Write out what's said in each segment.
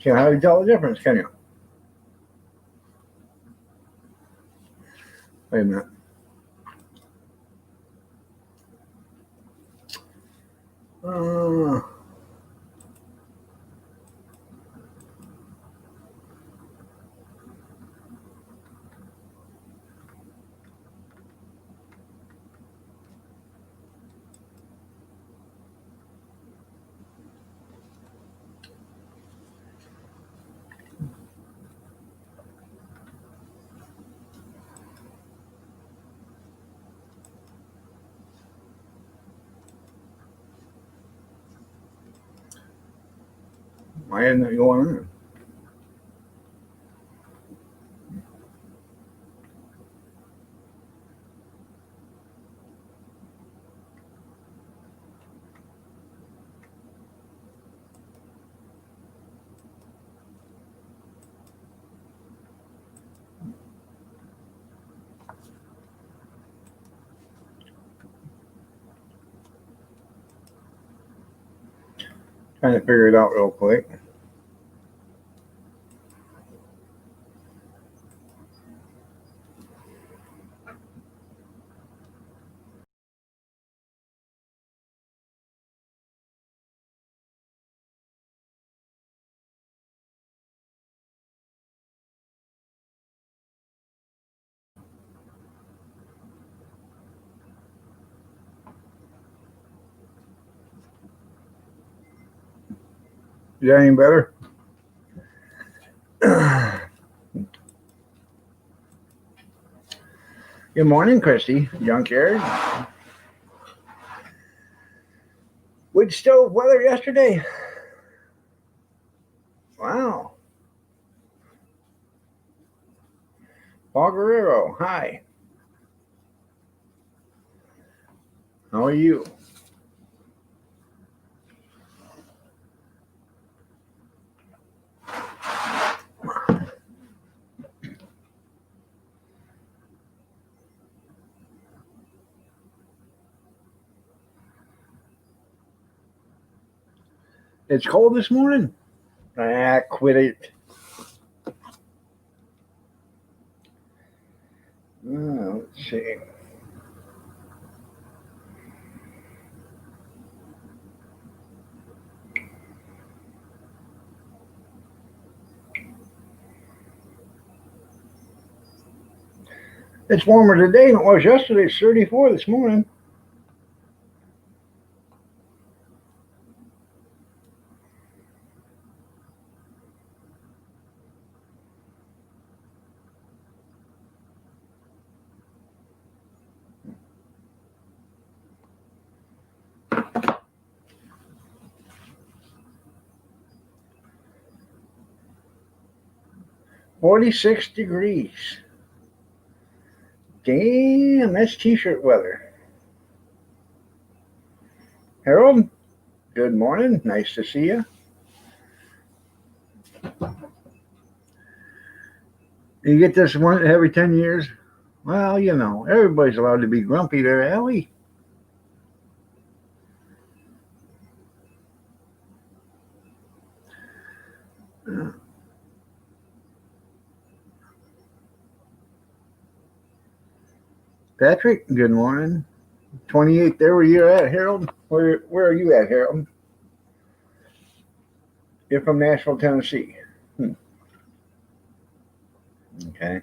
Can't hardly tell the difference, can you? Wait a minute. Uh, why isn't it going on? Trying to figure it out real quick. Is that any better? Good morning, Christy. Junkyard. Wood stove weather yesterday. Wow. Paul Guerrero, hi. How are you? It's cold this morning. Ah, quit it. Let's see. It's warmer today than it was yesterday. It's 34 this morning. $46 degrees. Damn, that's t-shirt weather. Harold, good morning. Nice to see you. You get this one every 10 years? Well, you know, everybody's allowed to be grumpy there, Allie. Patrick, good morning. 28 there where you're at, Harold? Where are you at, Harold? You're from Nashville, Tennessee. Okay.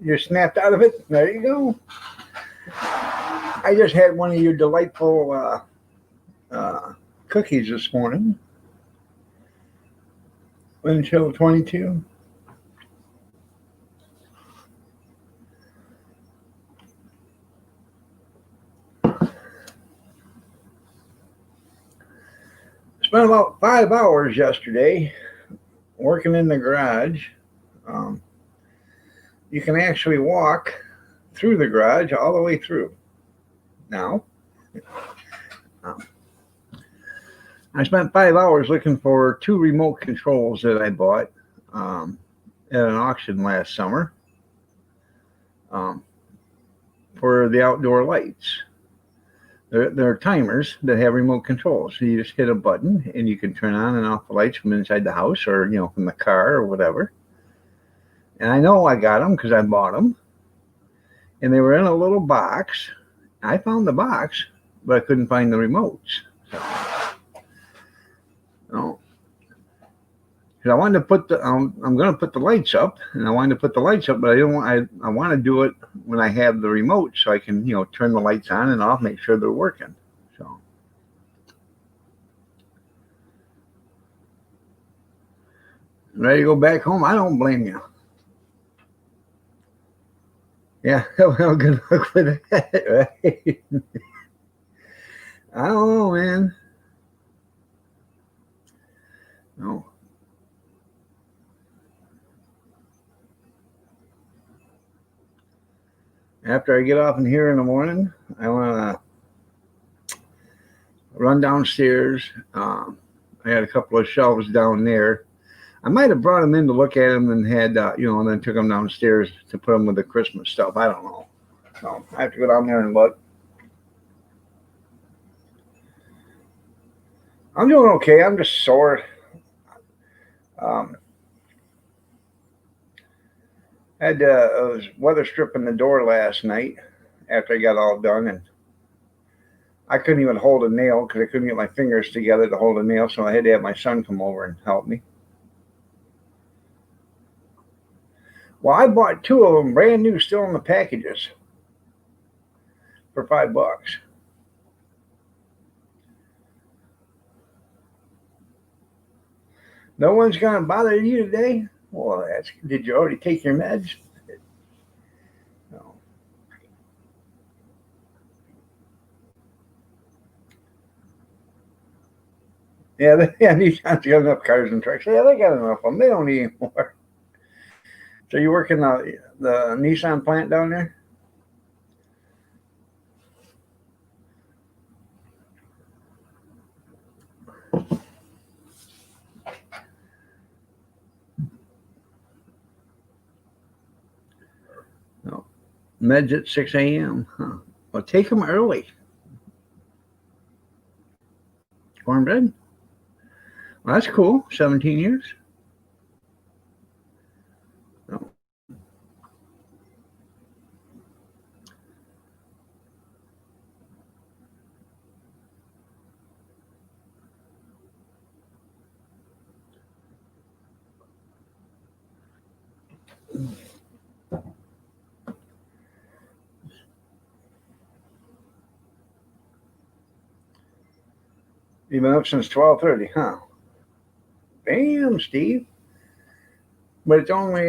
You're snapped out of it? There you go. I just had one of your delightful cookies this morning. Windchill 22. Spent about 5 hours yesterday working in the garage. You can actually walk through the garage all the way through. Now, I spent 5 hours looking for 2 remote controls that I bought at an auction last summer. um, for the outdoor lights. They're timers that have remote controls. So you just hit a button and you can turn on and off the lights from inside the house or, from the car or whatever. And I know I got them because I bought them. And they were in a little box. I found the box, but I couldn't find the remotes. So, no. I wanted to put I'm going to put the lights up, and I wanted to put the lights up, but I don't want. I want to do it when I have the remote, so I can turn the lights on and off, make sure they're working. So, ready to go back home? I don't blame you. Yeah, well, good luck with that, right? I don't know, man. No. After I get off in here in the morning, I want to run downstairs. I had a couple of shelves down there. I might have brought them in to look at them and had, and then took them downstairs to put them with the Christmas stuff. I don't know. So I have to go down there and look. I'm doing okay. I'm just sore. I was weather stripping the door last night after I got all done, and I couldn't even hold a nail because I couldn't get my fingers together to hold a nail, so I had to have my son come over and help me. Well, I bought two of them brand new, still in the packages, for $5. No one's gonna bother you today? Well, did you already take your meds? No. Yeah, Nissan's got enough cars and trucks. Yeah, they got enough of them. They don't need any more. So you work in the Nissan plant down there? No. Meds at 6 a.m. Huh. Well, take them early. Cornbread? Well, that's cool. 17 years. No. You've been up since 12:30, huh? Damn, Steve. But it's only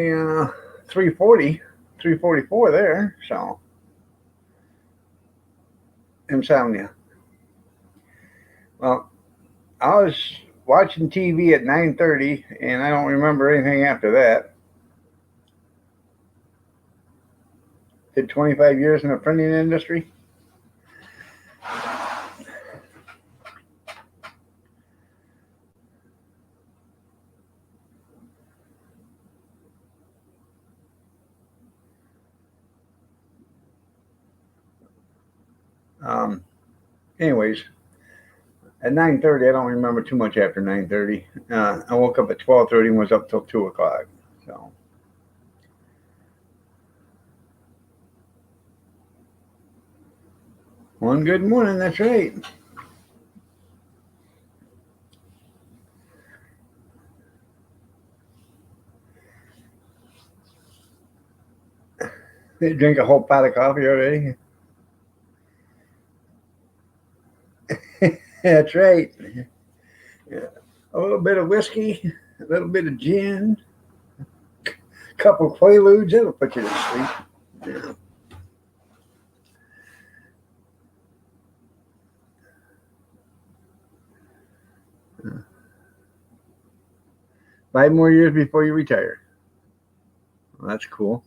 3:40, 3:44 there. So insomnia. Well, I was watching TV at 9:30, and I don't remember anything after that. Did 25 years in the printing industry. Anyways, at 9:30, I don't remember too much after 9:30. I woke up at 12:30 and was up till 2 o'clock. So. One good morning, that's right. Did you drink a whole pot of coffee already? That's right. Yeah. A little bit of whiskey, a little bit of gin, a couple of Quaaludes, that'll put you to sleep. Yeah. Yeah. 5 more years before you retire. Well, that's cool.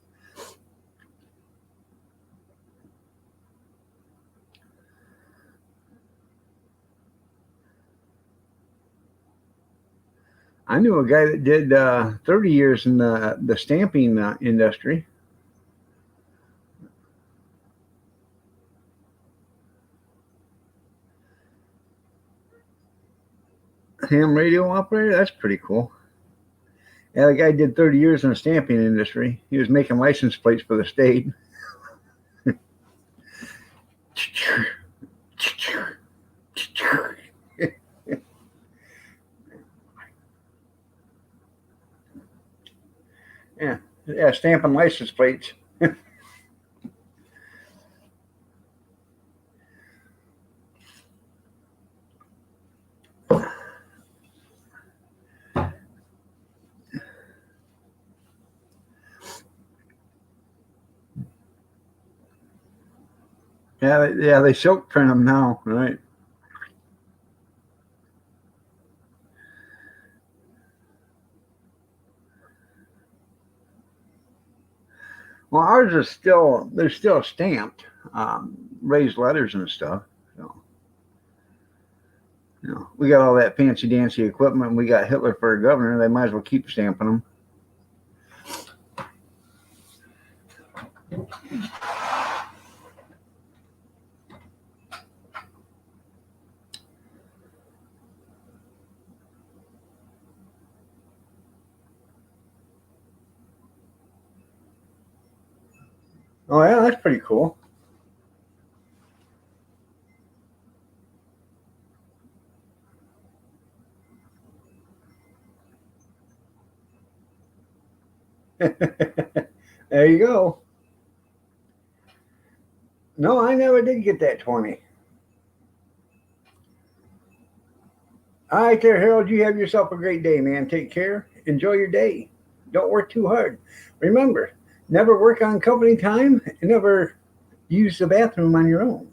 I knew a guy that did 30 years in the stamping industry. ham radio operator. That's pretty cool. Yeah, the guy did 30 years in the stamping industry. He was making license plates for the state. Yeah, stamping license plates. Yeah, they silk print them now, right? Well, ours are they're still stamped, raised letters and stuff. So, we got all that fancy dancy equipment. We got Hitler for a governor. They might as well keep stamping them. Oh yeah, that's pretty cool. There you go. No, I never did get that 20. All right there, Harold. You have yourself a great day, man. Take care. Enjoy your day. Don't work too hard. Remember, never work on company time and never use the bathroom on your own.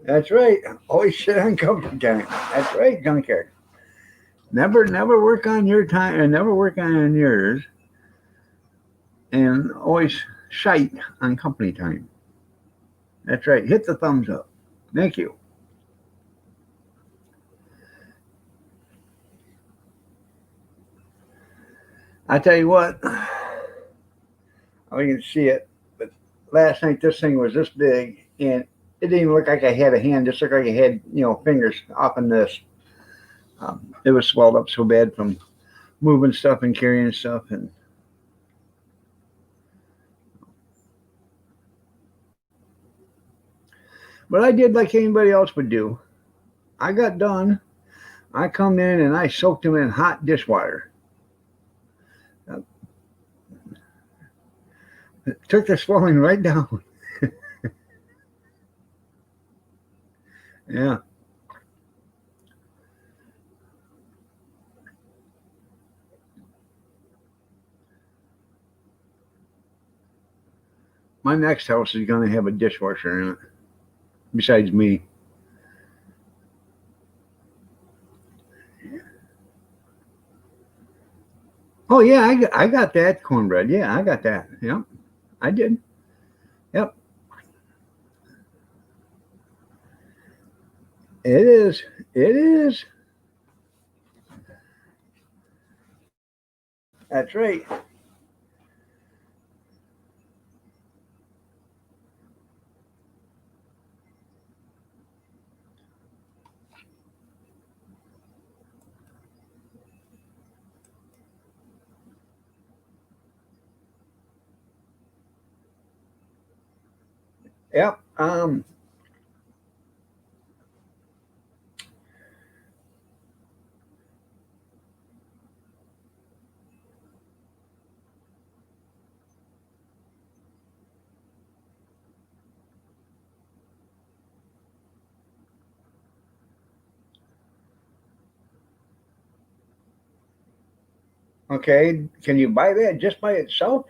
That's right. Always shit on company time. That's right, junkyard. Never work on your time and never work on yours. And always shite on company time. That's right. Hit the thumbs up. Thank you. I tell you what, I can see it, but last night this thing was this big and it didn't even look like I had a hand. Just looked like I had, fingers off in this. It was swelled up so bad from moving stuff and carrying stuff. But I did like anybody else would do. I got done. I come in and I soaked them in hot dishwater. It took the swelling right down. Yeah. My next house is going to have a dishwasher in it, besides me. Oh, yeah, I got that cornbread. Yeah, I got that. Yep, I did. Yep. It is. It is. That's right. Yep. Okay. Can you buy that just by itself?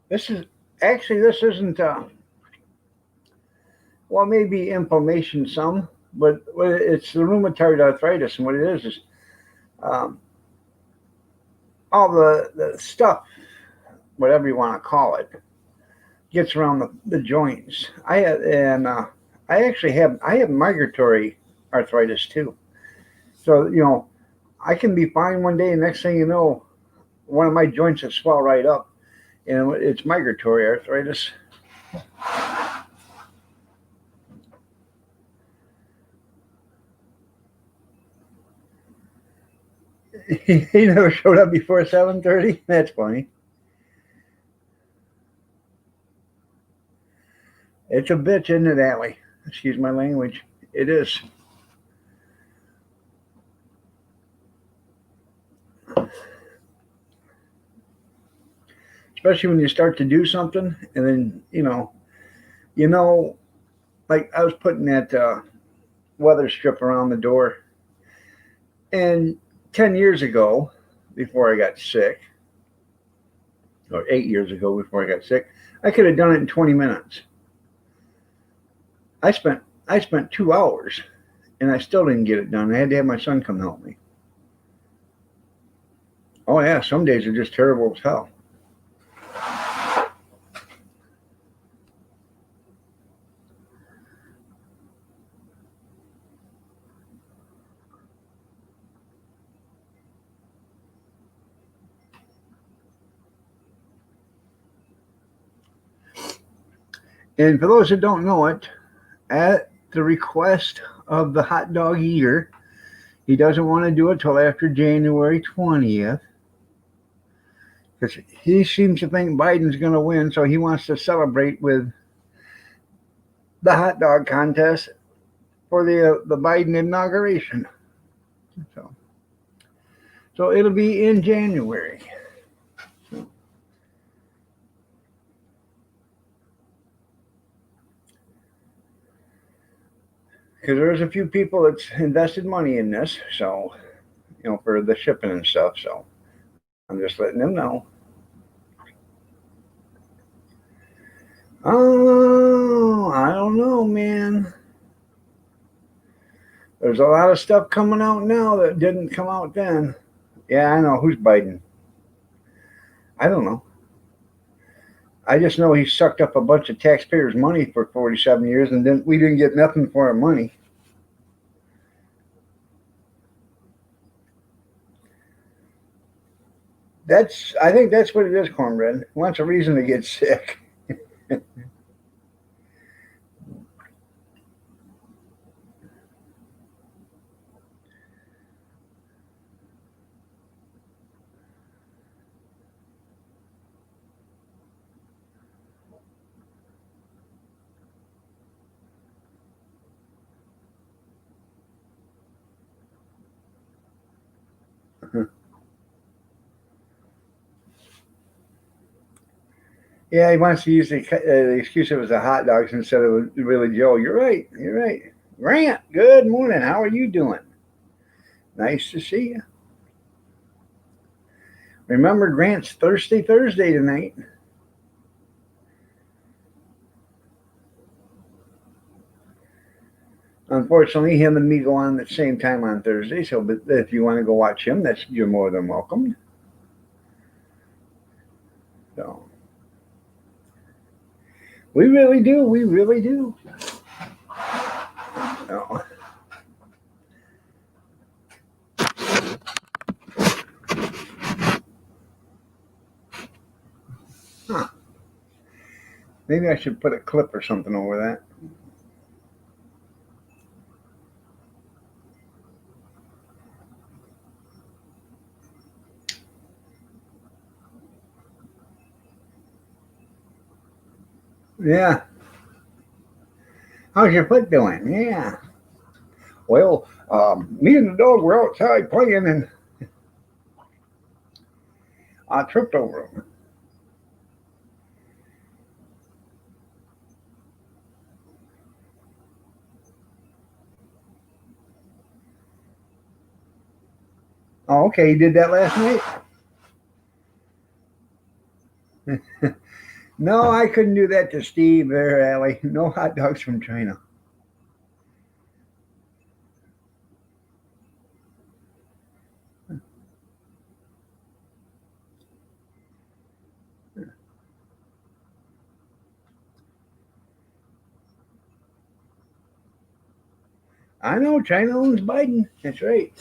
This is actually, this isn't, well, maybe inflammation some, but it's the rheumatoid arthritis. And what it is um, all the stuff, whatever you want to call it, gets around the joints. I actually have migratory arthritis too. So, I can be fine one day, and next thing you know, one of my joints has swelled right up, and it's migratory arthritis. He never showed up before 7:30. That's funny. It's a bitch, isn't it, Allie? Excuse my language. It is. Especially when you start to do something, and then you know, like I was putting that weather strip around the door, and 10 years ago, before I got sick, or 8 years ago before I got sick, I could have done it in 20 minutes. I spent 2 hours, and I still didn't get it done. I had to have my son come help me. Oh yeah, some days are just terrible as hell. And for those that don't know it, at the request of the hot dog eater, he doesn't want to do it till after January 20th because he seems to think Biden's going to win, so he wants to celebrate with the hot dog contest for the Biden inauguration. So, so it'll be in January. Because there's a few people that's invested money in this, so for the shipping and stuff. So I'm just letting them know. Oh, I don't know, man. There's a lot of stuff coming out now that didn't come out then. Yeah, I know. Who's Biden? I don't know. I just know he sucked up a bunch of taxpayers' money for 47 years, and then we didn't get nothing for our money. I think that's what it is, Cornbread. He wants a reason to get sick. Yeah, he wants to use the excuse it was the hot dogs instead of really Joe. You're right. You're right. Grant, good morning. How are you doing? Nice to see you. Remember Grant's Thirsty Thursday tonight. Unfortunately, him and me go on at the same time on Thursday. So, but if you want to go watch him, you're more than welcome. So, we really do. We really do. So, huh. Maybe I should put a clip or something over that. Yeah. How's your foot doing? Yeah. Well, me and the dog were outside playing, and I tripped over him. Oh, okay. You did that last night? No, I couldn't do that to Steve there, Allie. No hot dogs from China. I know China owns Biden. That's right.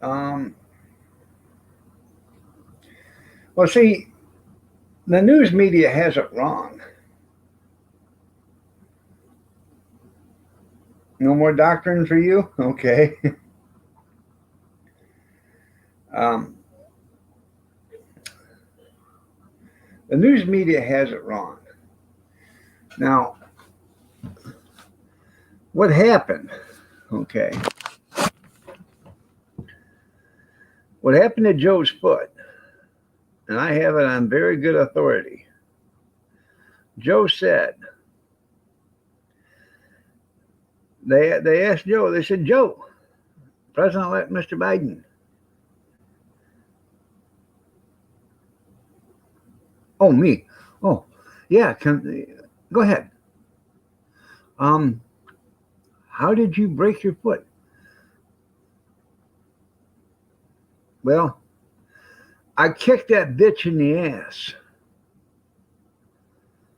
um, well, see, the news media has it wrong. No more doctrine for you? Okay. um, the news media has it wrong. Now, what happened? Okay. What happened to Joe's foot? And I have it on very good authority. Joe said, they asked Joe, they said, Joe, President-elect Mr. Biden. Oh, me. Oh, yeah. Go ahead. Um, how did you break your foot? Well, I kicked that bitch in the ass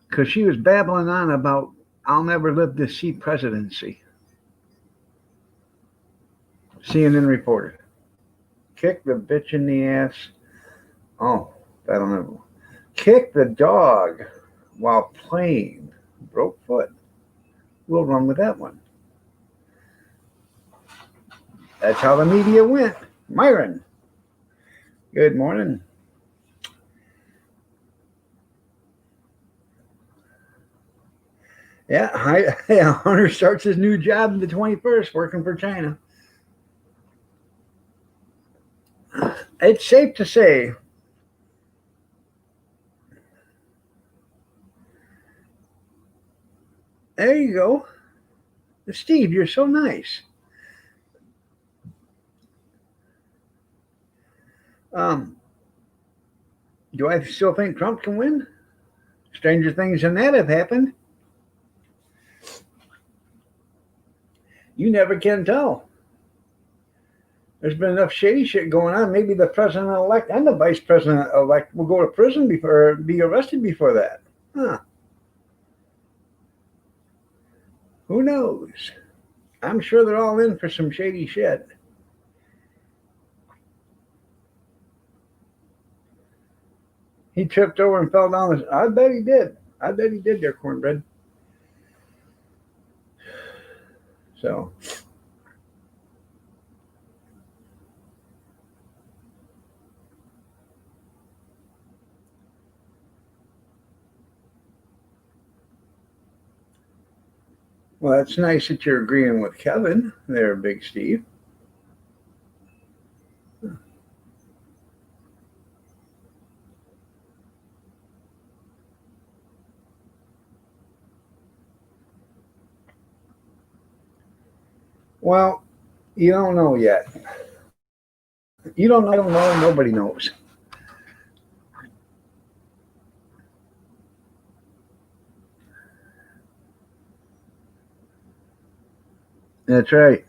because she was babbling on about I'll never live to see presidency. CNN reported. Kick the bitch in the ass. Oh, that'll never. Kick the dog while playing. Broke foot. We'll run with that one. That's how the media went. Myron, good morning. Yeah, Hunter starts his new job in the 21st, working for China. It's safe to say there you go. Steve, you're so nice. Um, do I still think Trump can win? Stranger things than that have happened. You never can tell. There's been enough shady shit going on. Maybe the president elect and the vice president elect will go to prison before be arrested before that. Huh. Who knows? I'm sure they're all in for some shady shit. He tripped over and fell down. I bet he did. I bet he did there, cornbread. So, well, it's nice that you're agreeing with Kevin there, Big Steve. Well, you don't know yet. You don't know, I don't know, nobody knows. That's right.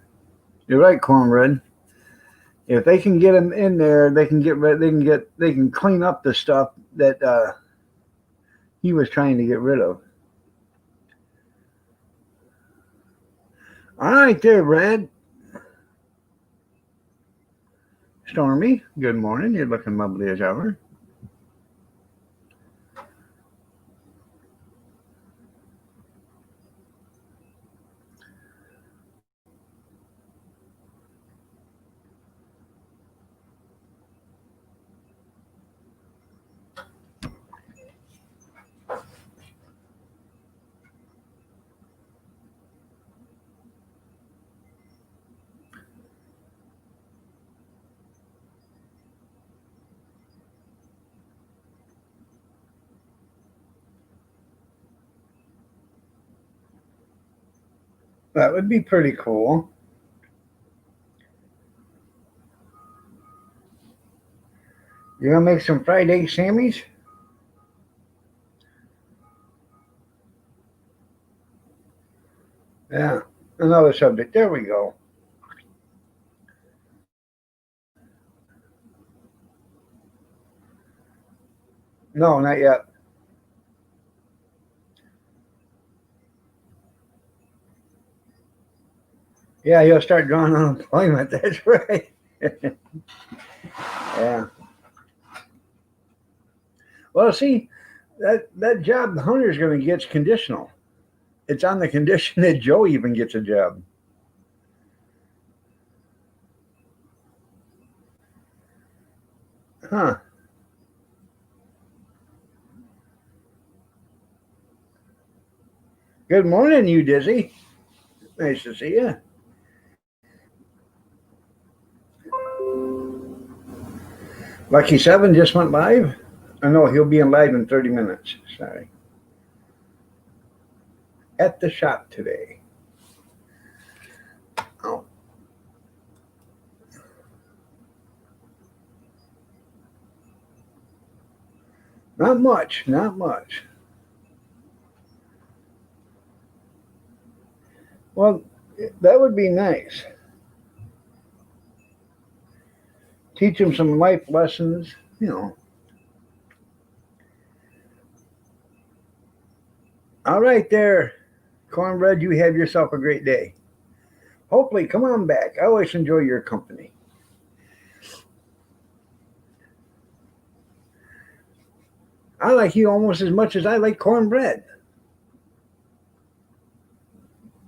You're right, cornbread. If they can get him in there, they can get rid. They can clean up the stuff that he was trying to get rid of. All right, there, Brad. Stormy, good morning. You're looking lovely as ever. That would be pretty cool. You gonna make some fried egg Sammys? Yeah, another subject. There we go. No, not yet. Yeah, you'll start drawing unemployment. That's right. Yeah. Well, see, that job the hunter's going to get's conditional. It's on the condition that Joe even gets a job. Huh. Good morning, you Dizzy. Nice to see you. Lucky Seven just went live. I know he'll be in live in 30 minutes. Sorry. At the shop today. Oh, not much. Not much. Well, that would be nice. Teach him some life lessons, you know. All right, there, Cornbread. You have yourself a great day. Hopefully, come on back. I always enjoy your company. I like you almost as much as I like cornbread.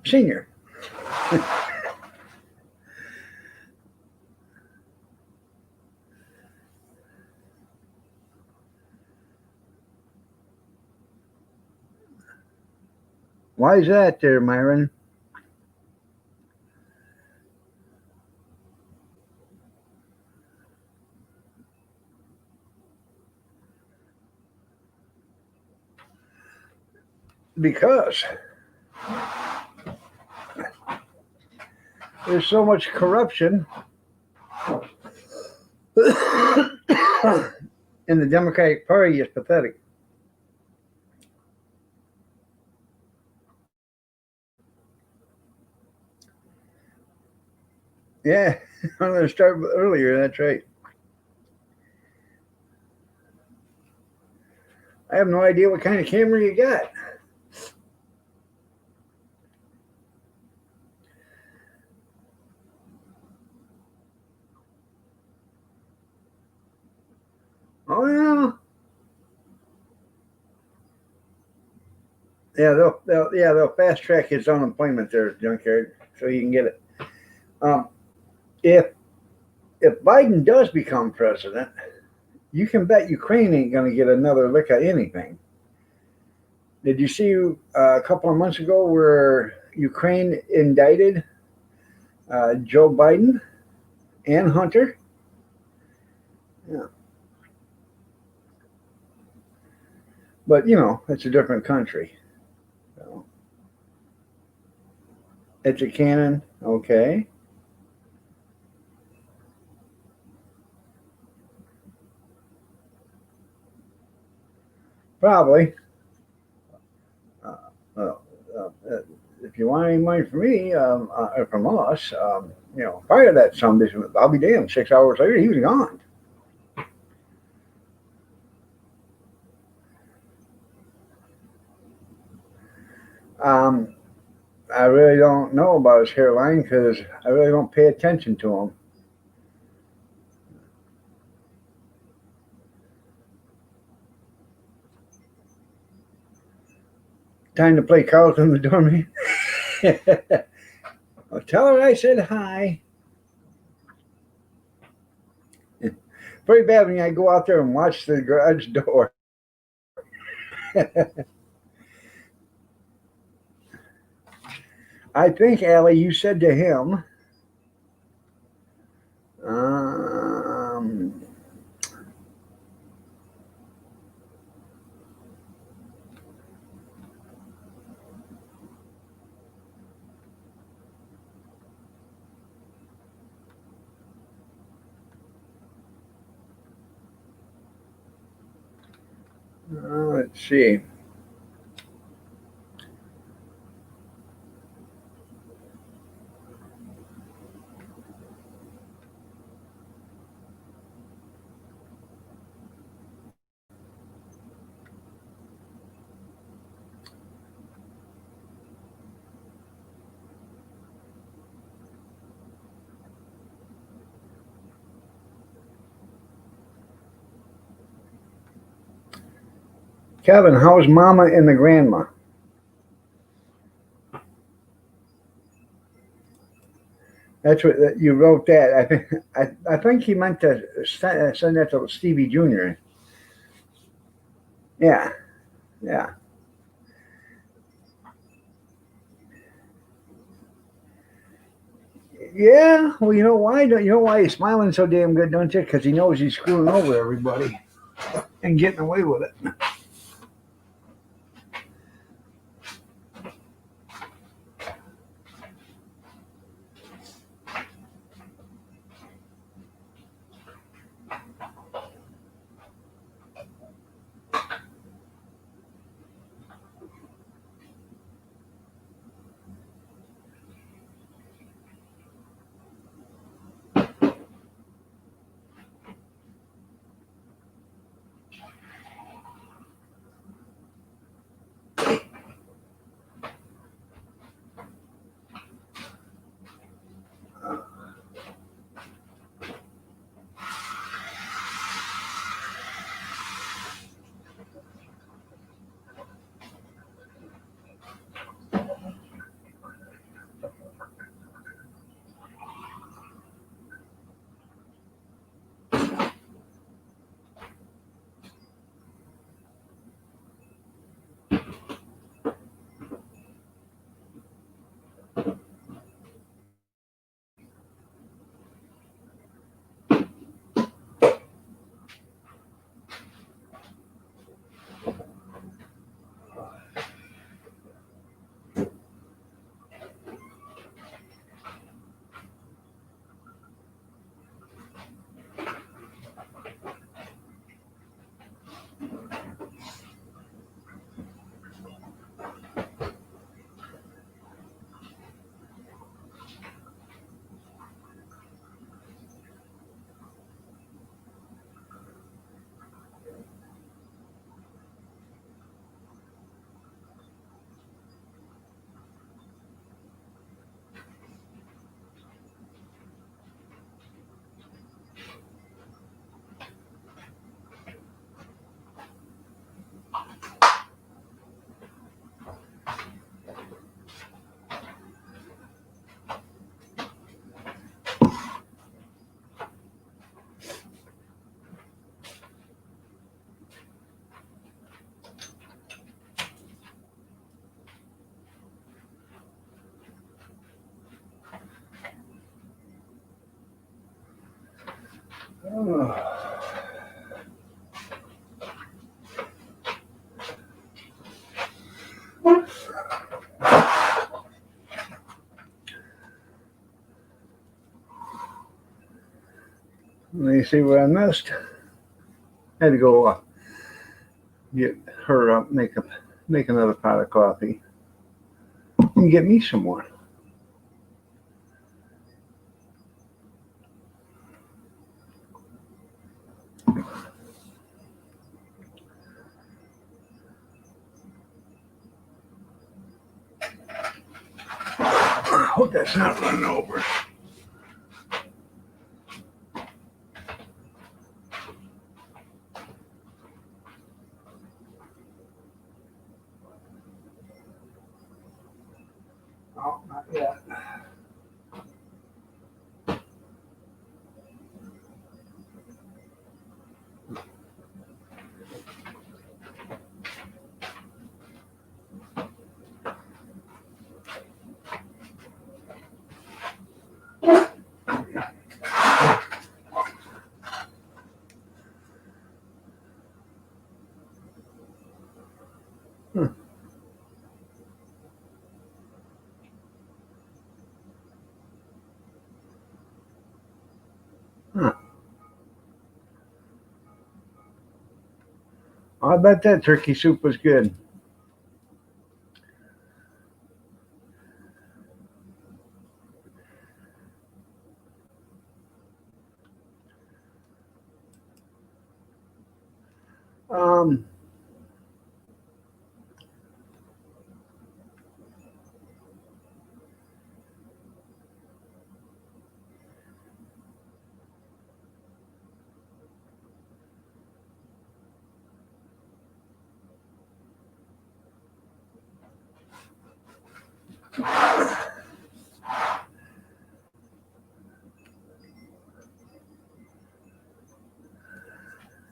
Senior. Why is that there, Myron? Because there's so much corruption in the Democratic Party. Is pathetic. Yeah, I'm going to start earlier. That's right. I have no idea what kind of camera you got. Oh yeah, they'll fast track his unemployment there, junkyard, so you can get it. Um, if if Biden does become president, you can bet Ukraine ain't going to get another lick of anything. Did you see a couple of months ago where Ukraine indicted Joe Biden and Hunter? Yeah, but you know it's a different country. So it's a canon, okay? Probably. Uh, uh, uh, if you want any money from me, from us, fire that son bitch. I'll be damned. 6 hours later, he was gone. Um, I really don't know about his hairline because I really don't pay attention to him. Time to play Carlton the Doorman. Well, tell her I said hi. Pretty bad when I go out there and watch the garage door. I think, Allie, you said to him, um, Let's see. Kevin, how's Mama and the grandma? That's what you wrote that. I think I think he meant to send that to Stevie Jr. Yeah, yeah, yeah. Well, you know why? You know why he's smiling so damn good, don't you? Because he knows he's screwing over everybody and getting away with it. Let me see what I missed. I had to go get her up, make another pot of coffee, and get me some more. I hope that's not running over. Oh, not yet. Hmm. Huh. I bet that turkey soup was good. Um,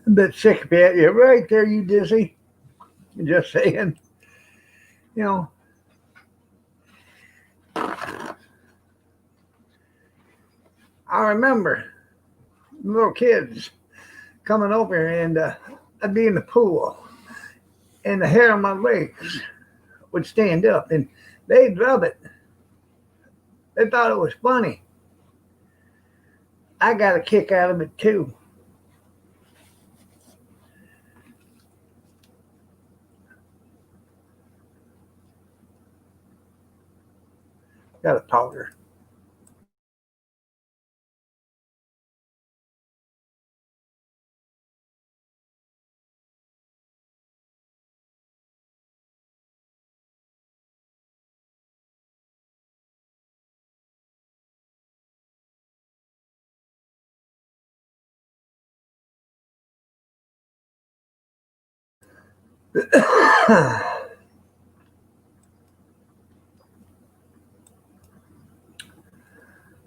a bit sick, Pat. You're right there, you dizzy. Just saying. You know, I remember little kids coming over and I'd be in the pool and the hair on my legs would stand up and they'd rub it. They thought it was funny. I got a kick out of it too. Got a powder.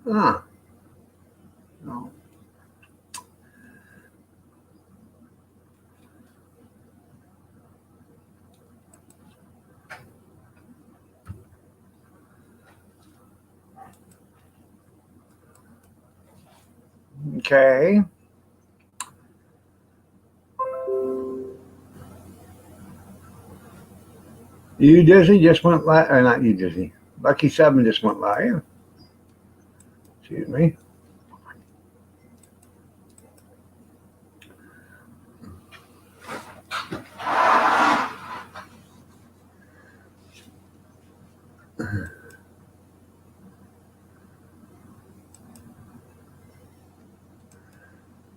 Ah, no. Okay. You dizzy just went live, or not you dizzy. Lucky Seven just went live. Excuse me.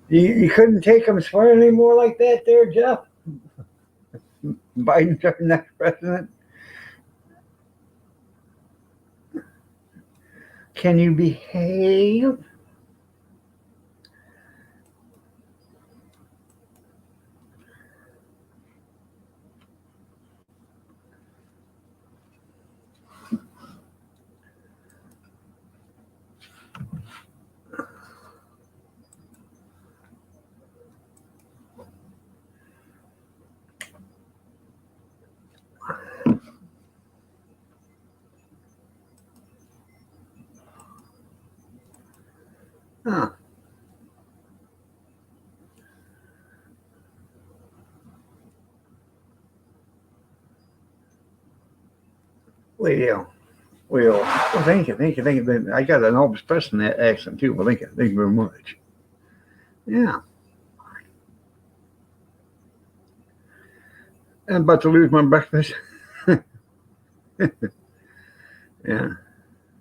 You couldn't take them swearing anymore like that, there, Jeff. Biden's our next president. Can you behave? Huh. Well, well, thank you. I got an Elvis Presley accent too. Well, thank you very much. Yeah, I'm about to lose my breakfast. Yeah,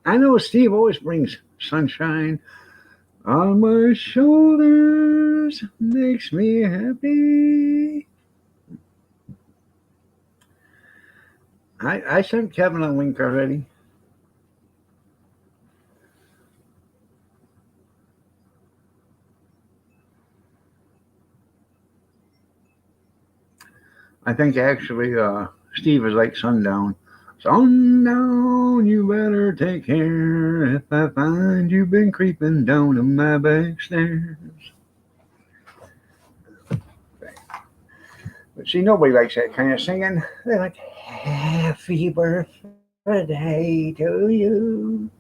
I know Steve always brings sunshine on my shoulders, makes me happy. I sent Kevin a link already. I think actually Steve is like Sundown. Sundown, you better take care if I find you've been creeping down in my back stairs. But see, nobody likes that kind of singing. They like, happy birthday to you.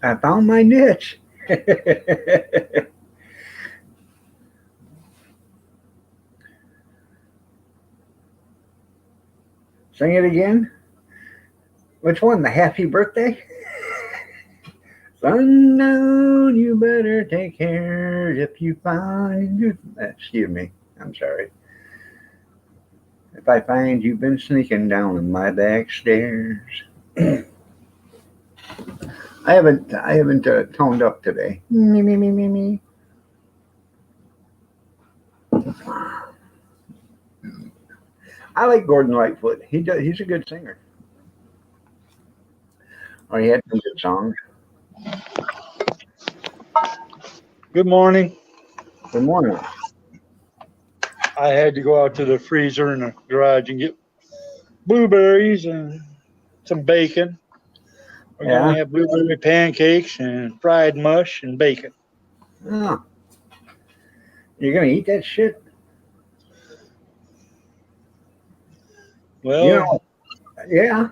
I found my niche. Sing it again. Which one? The happy birthday? Sundown, you better take care if you find you. Excuse me. I'm sorry. If I find you've been sneaking down my back stairs. I haven't toned up today. Me, me, me, me, me. I like Gordon Lightfoot. He's a good singer. Or he had some good songs. Good morning. Good morning. I had to go out to the freezer in the garage and get blueberries and some bacon. We're Yeah. going to have blueberry pancakes and fried mush and bacon. Oh. You're gonna eat that shit? Well, You know, yeah.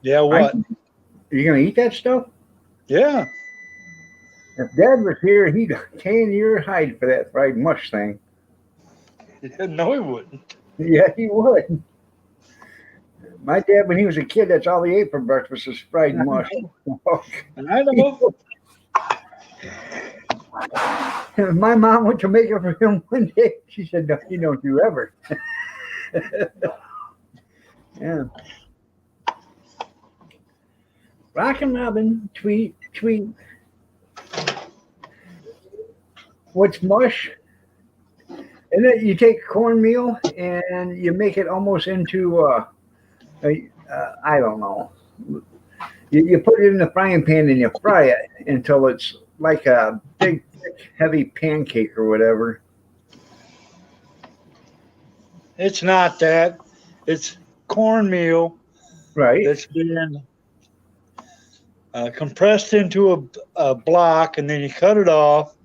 yeah, what? You're gonna eat that stuff? Yeah. If Dad was here, he'd tan your hide for that fried mush thing. No, he wouldn't. Yeah, he would. My dad, when he was a kid, that's all he ate for breakfast was fried mush. I know. My mom went to make it for him one day. She said, "No, you don't do ever." Yeah. Rockin' Robin, tweet, tweet. What's mush? And then you take cornmeal and you make it almost into, I don't know. You put it in the frying pan and you fry it until it's like a big, thick, heavy pancake or whatever. It's not that. It's cornmeal Right. that's been compressed into a block, and then you cut it off,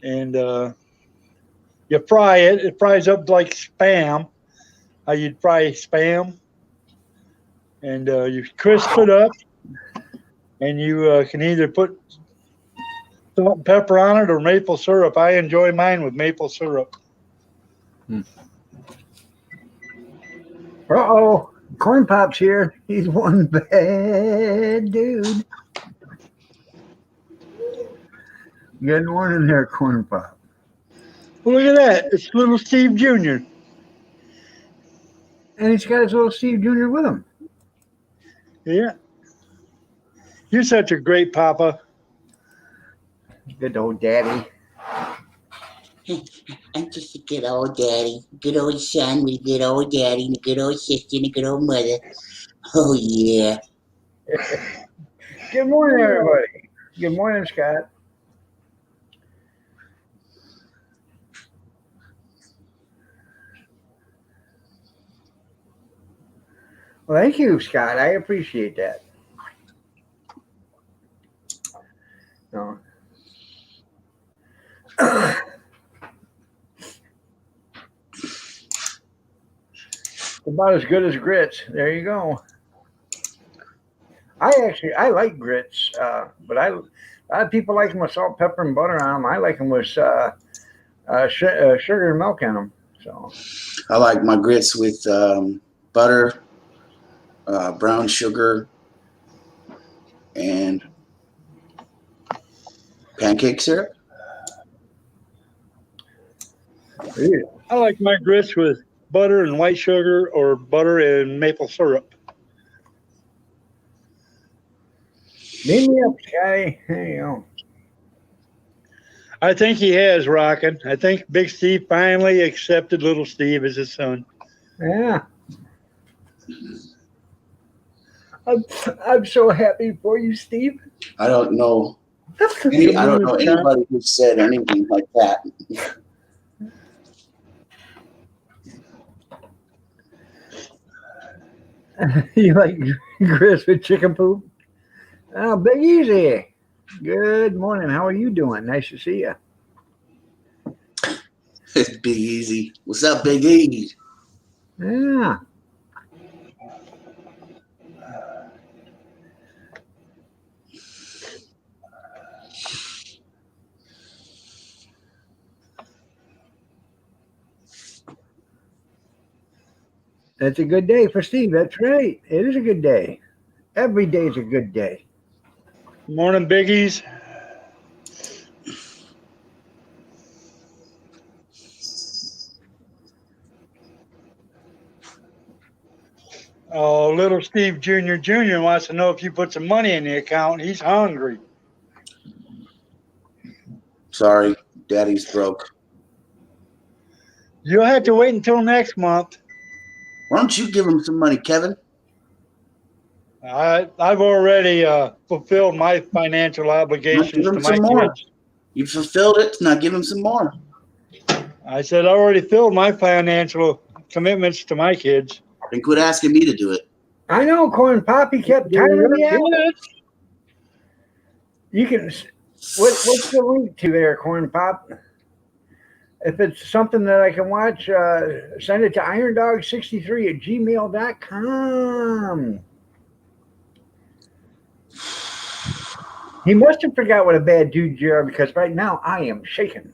and you fry it. It fries up like Spam. How you'd fry Spam, and you crisp it up, and you can either put salt and pepper on it or maple syrup. I enjoy mine with maple syrup. Uh-oh. Corn Pop's here. He's one bad dude. Good morning there, Corn Pop. Well, look at that. It's little Steve Jr. And he's got his little Steve Jr. with him. Yeah. You're such a great papa. Good old daddy. I'm just a good old daddy, good old son with a good old daddy and a good old sister and a good old mother. Oh, yeah. Good morning, everybody. Good morning, Scott. Well, thank you, Scott. I appreciate that. No. About as good as grits. There you go. I like grits, but a lot of people like them with salt, pepper, and butter on them. I like them with sugar and milk in them. So I like my grits with butter, brown sugar, and pancake syrup. yeah. I like my grits with butter and white sugar or butter and maple syrup. Beam me up, Scotty. There you go. I think he has, Rockin'. I think Big Steve finally accepted little Steve as his son. Yeah. I'm so happy for you, Steve. I don't know. I don't know anybody who said anything like that. You like grits with chicken poop? Oh, Big Easy. Good morning. How are you doing? Nice to see you. It's Big Easy. What's up, Big E? Yeah. That's a good day for Steve. That's right. It is a good day. Every day is a good day. Morning, biggies. Oh, little Steve Jr. wants to know if you put some money in the account. He's hungry. Sorry, Daddy's broke. You'll have to wait until next month. Why don't you give him some money, Kevin? I've already fulfilled my financial obligations him to my some more. kids. You fulfilled it. Now give him some more. I said I already filled my financial commitments to my kids. And quit asking me to do it. I know, Corn Pop. He kept tiring me out. You can. What's the link to there, Corn Pop? If it's something that I can watch, send it to irondog63@gmail.com. He must have forgot what a bad dude you are, because right now I am shaking.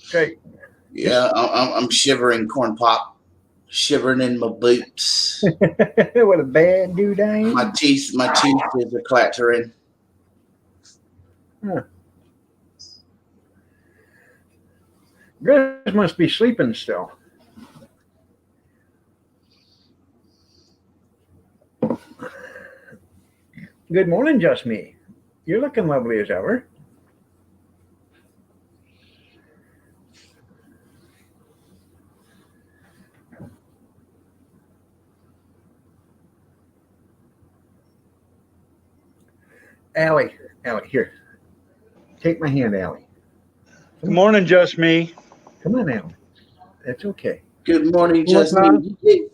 Okay. Yeah, I'm shivering, Corn Pop. Shivering in my boots. What a bad dude I am. My teeth is a clattering. Huh. Grizz must be sleeping still. Good morning, Just Me. You're looking lovely as ever. Allie, here. Take my hand, Allie. Good morning, Just Me. Come on, Allie. That's okay. Good morning, Corn Just Pop. me.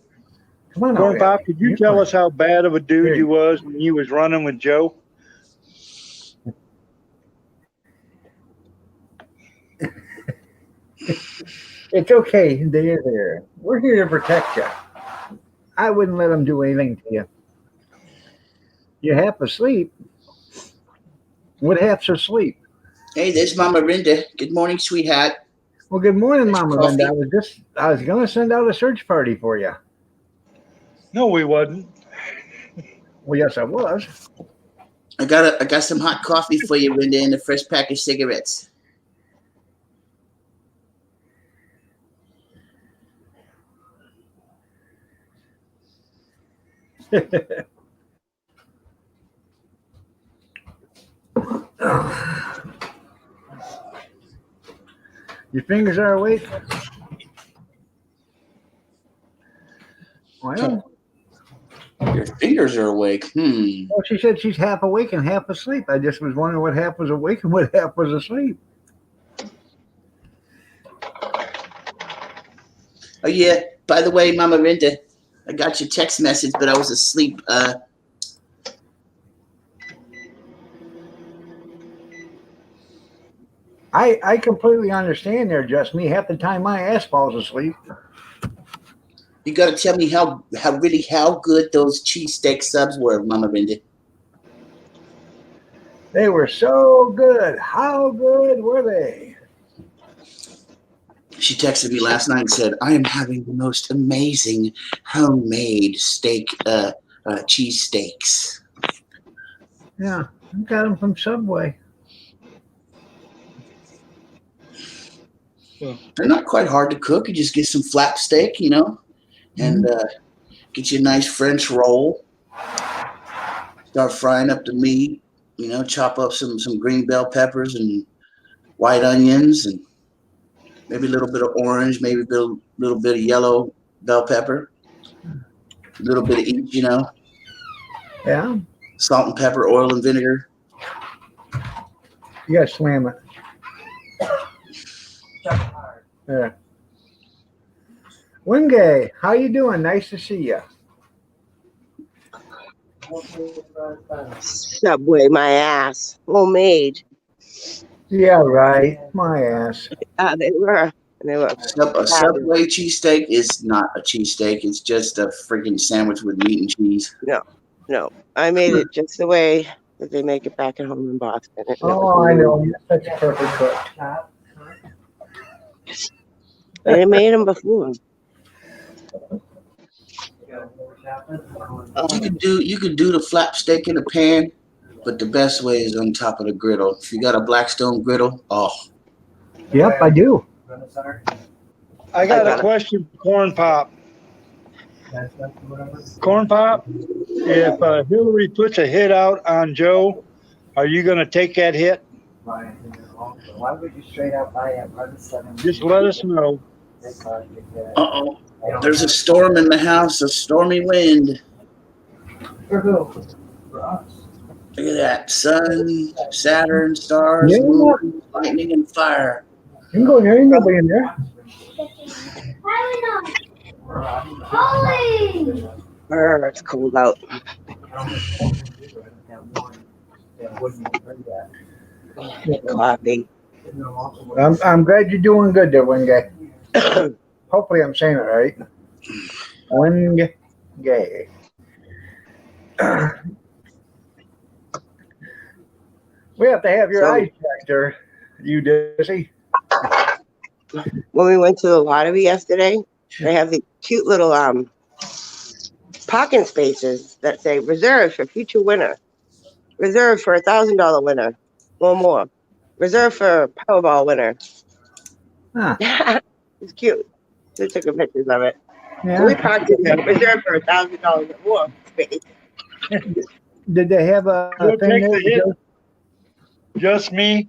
Come on, Corn Allie. Pop, could you You're tell fine. us how bad of a dude you was when you was running with Joe? It's okay. They're there. We're here to protect you. I wouldn't let them do anything to you. You're half asleep. What half's asleep? Hey, there's Mama Rinda. Good morning, sweetheart. Well, good morning, Mama Coffee. Linda. I was gonna send out a search party for you. No, we wasn't. Well, yes, I was. I got some hot coffee for you, Rinda, and a fresh pack of cigarettes. Your fingers are awake? Well, Your fingers are awake. well, she said she's half awake and half asleep. I just was wondering what half was awake and what half was asleep. Oh yeah. By the way, Mama Rinda, I got your text message, but I was asleep. I completely understand there, Just Me. Half the time my ass falls asleep. You got to tell me how good those cheesesteak subs were, Mama Rinda. They were so good. How good were they? She texted me last night and said, "I am having the most amazing homemade cheesesteaks." Yeah, I got them from Subway. They're not quite hard to cook. You just get some flap steak, and get you a nice French roll. Start frying up the meat. Chop up some green bell peppers and white onions, and maybe a little bit of orange, maybe a little bit of yellow bell pepper, a little bit of each, Yeah, salt and pepper, oil and vinegar. you gotta slam it. Yeah. Wingay, how you doing? Nice to see you. Subway, my ass. Homemade. Yeah, right. My ass. They were. A Subway cheesesteak is not a cheesesteak. It's just a freaking sandwich with meat and cheese. No. I made it just the way that they make it back at home in Boston. Oh, I know. You're such a perfect cook. They made them before. You could do the flap steak in the pan, but the best way is on top of the griddle. If you got a Blackstone griddle, oh, Yep, I do. I got a question for Corn Pop. Corn Pop, if Hillary puts a hit out on Joe, are you going to take that hit? Why would you straight out buy it? Just let us know. uh-oh. There's a storm in the house, a stormy wind. For who? For us. Look at that. Sun, Saturn, stars, Yeah. moon, lightning, and fire. You can go in there. Ain't nobody in there. It's cold out. Coffee. I'm glad you're doing good there, Wingay. Hopefully I'm saying it right. Wingay. We have to have your eyes checked there, you Dizzy. When we went to the lottery yesterday, they have the cute little parking spaces that say reserved for future winner, reserved for $1,000 winner, or more, reserved for Powerball winner. Huh. It's cute. They took pictures of it. So Yeah. we parked in there, reserved for $1,000 or more space. Did they have a We'll thing take there? the hit. Just me?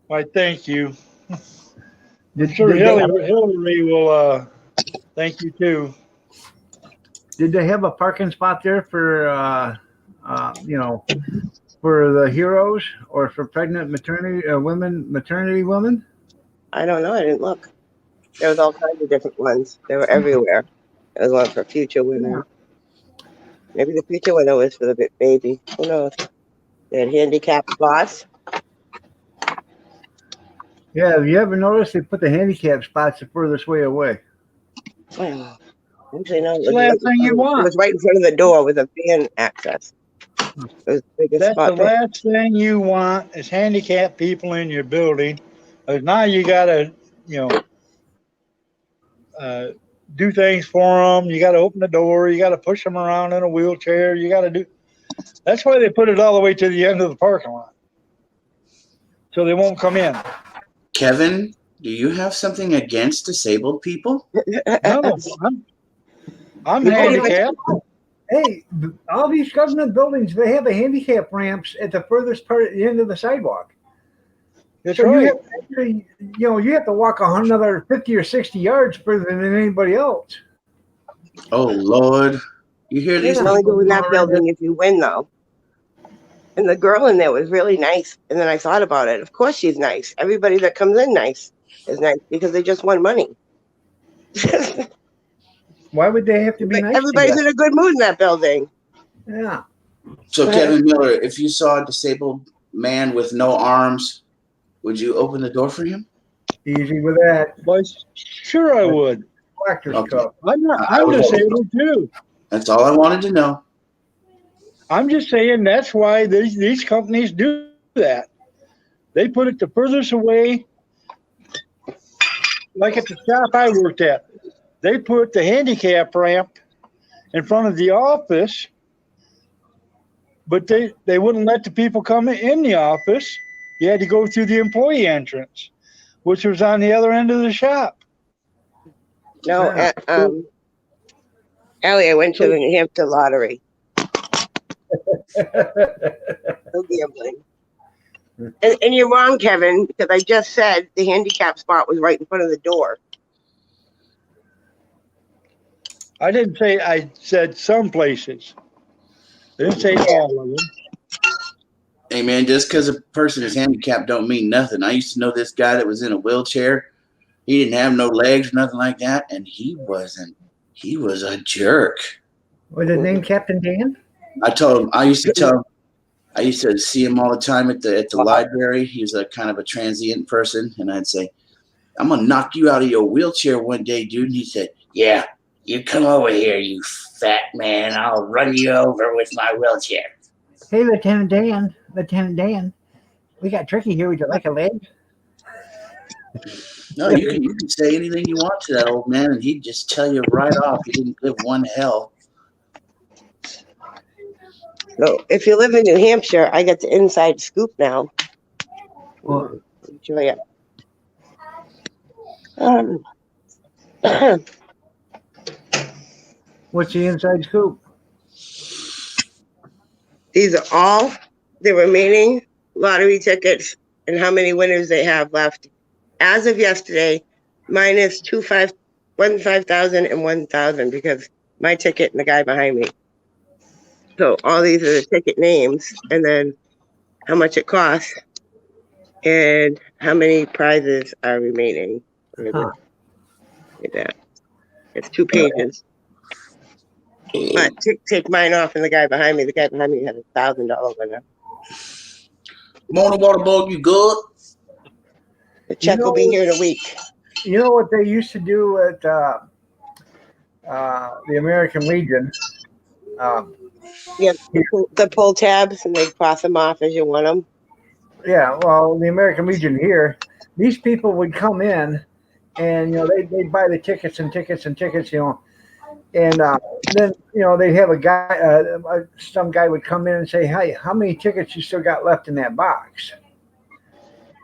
Why, thank you. Did, Sure, did, they, Hillary will thank you too. did they have a parking spot there for for the heroes or for pregnant maternity women? I don't know. I didn't look. There was all kinds of different ones. They were everywhere. There was one for future winner. Maybe the future winner was for the baby. Who knows? They had handicapped spots. Yeah, have you ever noticed they put the handicap spots the furthest way away? Well, usually no. It's the last thing you It want. was right in front of the door with a van access. It was the biggest That's the spot there. last thing you want is handicapped people in your building. Because now you gotta, do things for them. You gotta open the door. You gotta push them around in a wheelchair. You gotta do. That's why they put it all the way to the end of the parking lot, so they won't come in. Kevin, do you have something against disabled people? No, I'm handicapped. Hey, all these government buildings, they have the handicap ramps at the furthest part at the end of the sidewalk. That's So right. you have to actually, you have to walk another 50 or 60 yards further than anybody else. Oh, Lord. You hear You these can only people? go in that building if you win, though. And the girl in there was really nice. And then I thought about it. Of course she's nice. Everybody that comes in is nice because they just won money. Why would they have to be nice? Everybody's to in a good mood in that building. you? Yeah. So, Kevin Miller, if you saw a disabled man with no arms, would you open the door for him? Easy with that. Well, sure I would. Collector's Okay. cup. I'm disabled too. That's all I wanted to know. I'm just saying that's why these companies do that. They put it the furthest away, like at the shop I worked at. They put the handicap ramp in front of the office, but they wouldn't let the people come in the office. You had to go through the employee entrance, which was on the other end of the shop. No, Allie, I went to the New Hampshire lottery. No gambling. And you're wrong, Kevin, because I just said the handicap spot was right in front of the door. I didn't say, I said some places. I didn't say all of them. Hey, man, just because a person is handicapped don't mean nothing. I used to know this guy that was in a wheelchair. He didn't have no legs or nothing like that, and he was a jerk. Was his name Captain Dan? I used to see him all the time at the library. He was a kind of a transient person, and I'd say, "I'm gonna knock you out of your wheelchair one day, dude." And he said, "Yeah, you come over here, you fat man. I'll run you over with my wheelchair." Hey, Lieutenant Dan. We got Tricky here. Would you like a leg? No, you can say anything you want to that old man, and he'd just tell you right off he didn't give one hell. So if you live in New Hampshire, I get the inside scoop now. Well, Enjoy it. what's the inside scoop? These are all the remaining lottery tickets and how many winners they have left. As of yesterday, minus 5,000 and 1,000 because my ticket and the guy behind me. So all these are the ticket names and then how much it costs and how many prizes are remaining. Look at that. It's 2 pages. But take mine off and the guy behind me. The guy behind me had $1,000 winner. Morning, Waterbug, you good? The check will be here in a week. You know what they used to do at the American Legion? Yeah, the pull tabs and they cross them off as you want them. Yeah, well, the American Legion here, these people would come in and, they'd buy the tickets and tickets and tickets, and then, they'd have a guy, some guy would come in and say, hey, how many tickets you still got left in that box?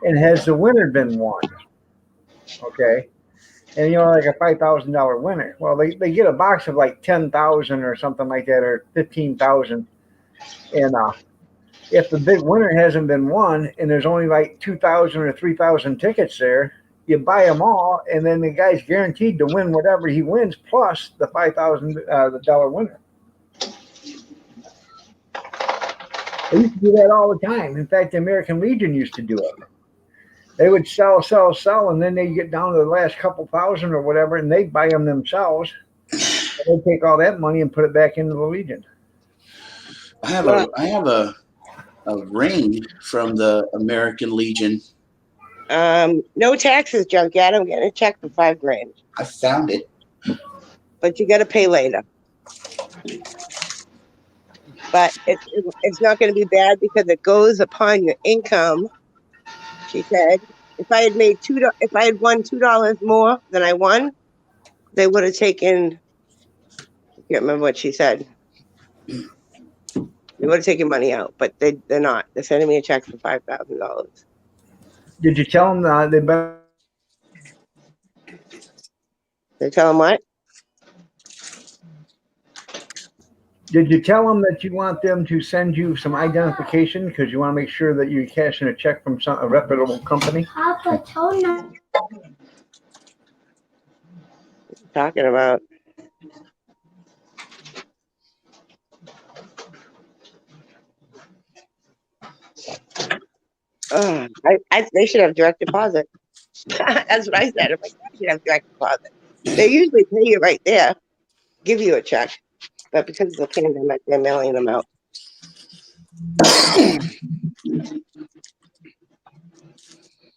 And has the winner been won? Okay. And, like a $5,000 winner. Well, they get a box of like 10,000 or something like that, or 15,000. And if the big winner hasn't been won and there's only like 2,000 or 3,000 tickets there, you buy them all, and then the guy's guaranteed to win whatever he wins, plus the $5,000 winner. They used to do that all the time. In fact, the American Legion used to do it. They would sell, and then they get down to the last couple thousand or whatever, and they'd buy them themselves. And they'd take all that money and put it back into the Legion. I have a ring from the American Legion. No taxes, Junkyard. I'm getting a check for $5,000. I found it. But you got to pay later. But it's not going to be bad because it goes upon your income. She said, if I had won $2 more than I won, they would have taken. I can't remember what she said. They would have taken money out, but they're not. They're sending me a check for $5,000. Did you tell them they better? They tell them what? Did you tell them that you want them to send you some identification because you want to make sure that you're cashing a check from a reputable company? What are you talking about? They should have direct deposit. That's what I said. I'm like, they should have direct deposit. They usually pay you right there, give you a check. But because of the pandemic, they're mailing them out.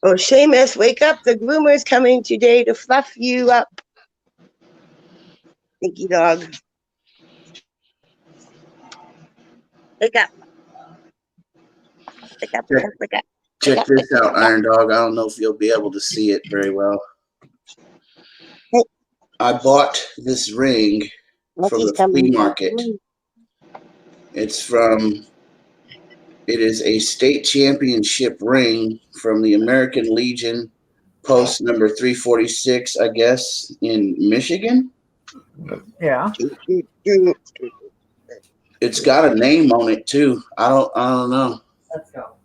Oh, Seamus, wake up. The groomer's coming today to fluff you up. Stinky dog. Wake up. Wake up, wake up, wake up. Check this out, Iron Dog. I don't know if you'll be able to see it very well. I bought this ring from the flea market. It is a state championship ring from the American Legion, post number 346, I guess, in Michigan. Yeah. It's got a name on it too. I don't know. Let's go.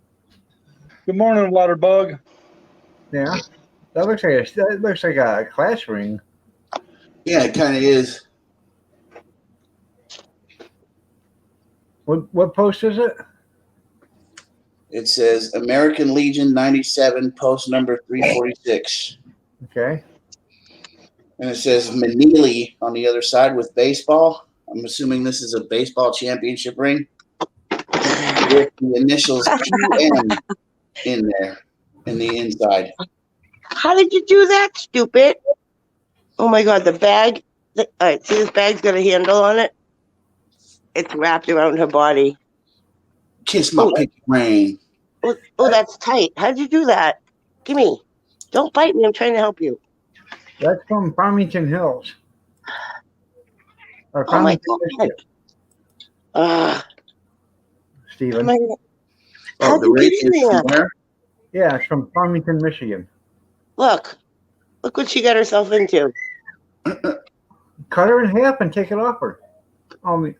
Good morning, Waterbug. Yeah. That looks like a class ring. Yeah, it kind of is. What post is it? It says American Legion 97, post number 346. Okay. And it says Manili on the other side with baseball. I'm assuming this is a baseball championship ring with the initials QM in there, in the inside. How did you do that, stupid? Oh my God, the bag. All right, see this bag's got a handle on it? It's wrapped around her body. Kiss my pinky ring. Oh, that's tight. How'd you do that? Give me. Don't bite me. I'm trying to help you. That's from Farmington Hills. Or Oh my Farmington, God. Michigan, How Stephen. am I gonna- Oh, how'd the you get radio in there? somewhere. Yeah, it's from Farmington, Michigan. Look what she got herself into. Cut her in half and take it off her. Oh,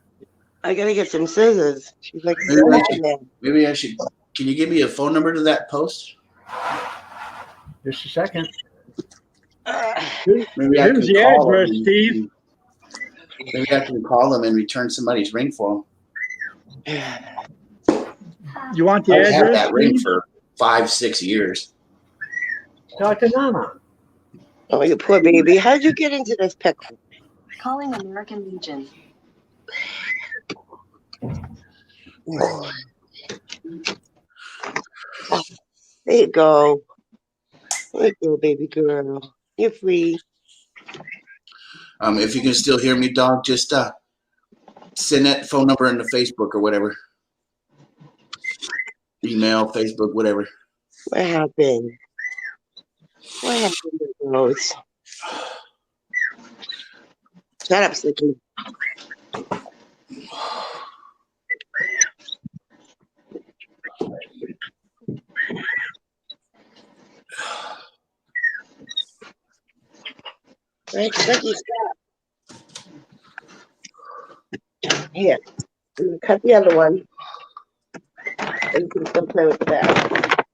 I gotta get some scissors. She's like, Maybe I "Oh, should. man." Maybe I should. Can you give me a phone number to that post? just a second. Maybe I Here's can the call address, them. Steve. Maybe I can call them and return somebody's ring for You want them. the I had address, that ring Steve? for 5-6 years. Talk to Nana. Oh, you poor baby. How'd you get into this pickle? Calling American Legion. There you go. There you go, baby girl. You're free. If you can still hear me, dog, just send that phone number into Facebook or whatever. Email, Facebook, whatever. What happened? What happened to those? Shut up, Slicky. Right, Slicky, stop. Here, I'm gonna cut the other one. And you can still play with the bat.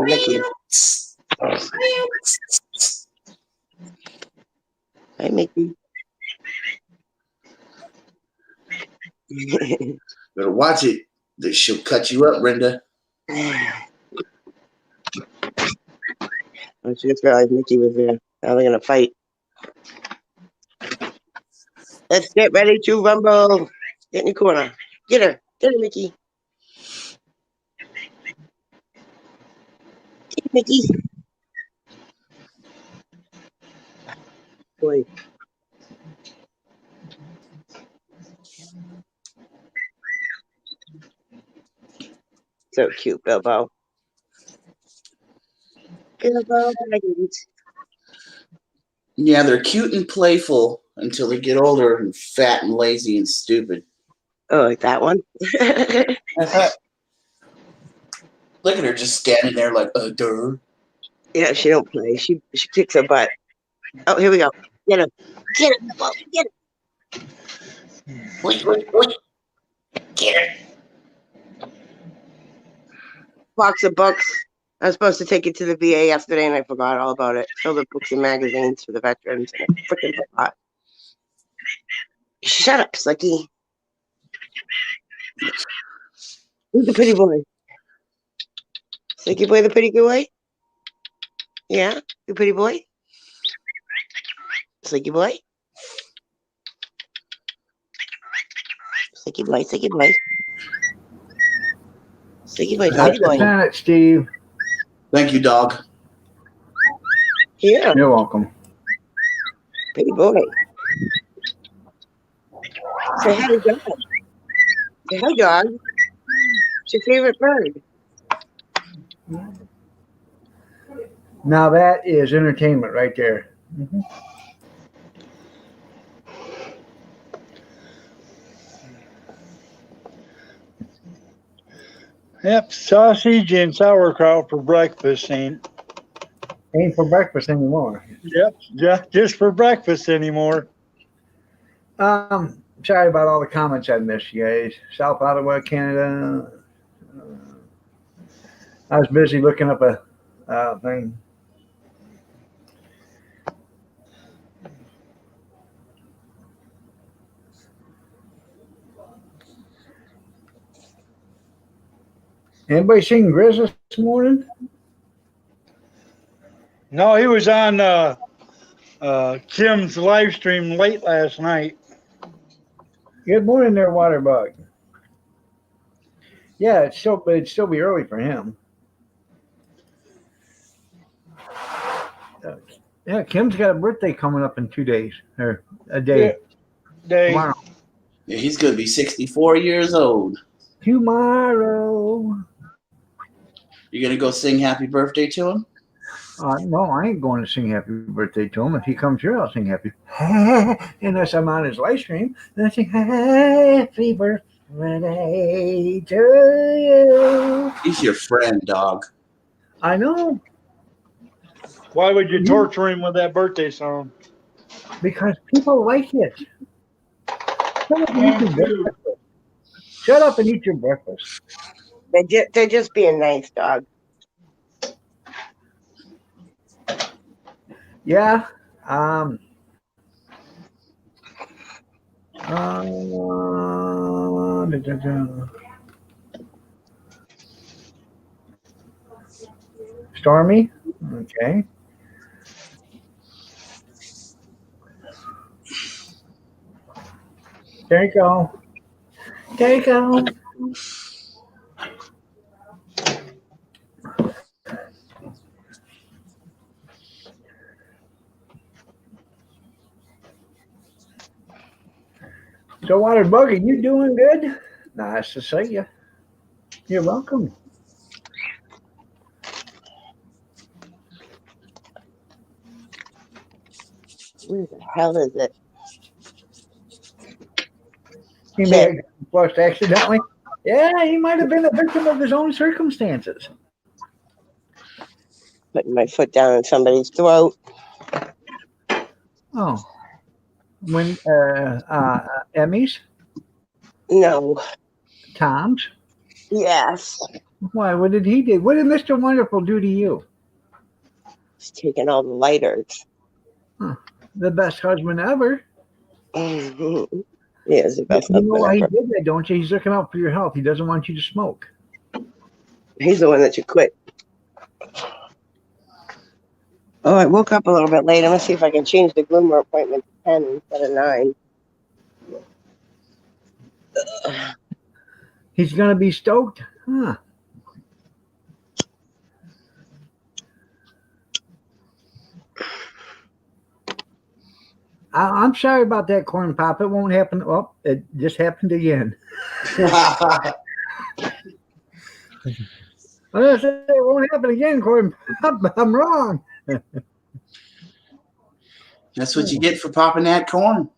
Mickey. Hi, Mickey. Better watch it. She'll cut you up, Brenda. I just realized Mickey was there. Now they're gonna fight. Let's get ready to rumble. Get in your corner. Get her. Get her, Mickey. Get her, Mickey. Boy. So cute, Bilbo. Bilbo Baggins. Yeah, they're cute and playful until they get older and fat and lazy and stupid. Oh, like that one? Look at her just standing there like, duh. Yeah, she don't play. She kicks her butt. Oh, here we go. Get him. Get him, Bilbo. Get him. Wait, wait, wait. Get her. Box of books. I was supposed to take it to the VA yesterday and I forgot all about it. Filled up books and magazines for the veterans and I freaking forgot. Shut up, Slicky. Who's the pretty boy? Slicky boy, the pretty boy? Yeah, the pretty boy? Slicky boy? Slicky boy, Slicky boy. Slicky boy, That's pretty the boy. planet, Steve. Thank you, dog. Yeah, You're welcome. pretty boy. Say hi to dog. Say hi, dog. It's your favorite bird. Now that is entertainment right there. Yep, sausage and sauerkraut for breakfast ain't. Ain't for breakfast anymore. Yep, just for breakfast anymore. Sorry about all the comments I missed, you guys. South Ottawa, Canada. I was busy looking up a thing. Anybody seen Grizz this morning? No, he was on Kim's live stream late last night. Good morning there, Waterbug. Yeah, it'd still be early for him. Yeah, Kim's got a birthday coming up in 2 days or a day. Day. Tomorrow. Yeah, he's gonna be 64 years old. Tomorrow. You gonna go sing happy birthday to him? No, I ain't going to sing happy birthday to him. If he comes here, I'll sing happy. Unless I'm on his live stream, then I sing happy birthday to you. He's your friend, dog. I know, Why would you torture him with that birthday song? because people like it. Shut up and eat your breakfast. They're just being nice, dog. Yeah. Stormy. Okay. There you go. There you go. So, Water Bug, are you doing good? Nice to see you. You're welcome. Where the hell is it? He may have gotten flushed accidentally. Yeah, he might have been a victim of his own circumstances. Putting my foot down in somebody's throat. Oh. When Emmys? No. Tom's? Yes. Why? What did he do? What did Mr. Wonderful do to you? He's taking all the lighters. The best husband ever. Mm-hmm. He is the best You know husband why he ever. did that, don't you? He's looking out for your health. He doesn't want you to smoke. He's the one that should quit. Oh, I woke up a little bit late. I'm going to see if I can change the groomer appointment to 10 instead of 9. He's going to be stoked? Huh. I'm sorry about that, Corn Pop. It won't happen. Oh, it just happened again. I said it won't happen again, Corn Pop. I'm wrong. That's what you get for popping that corn.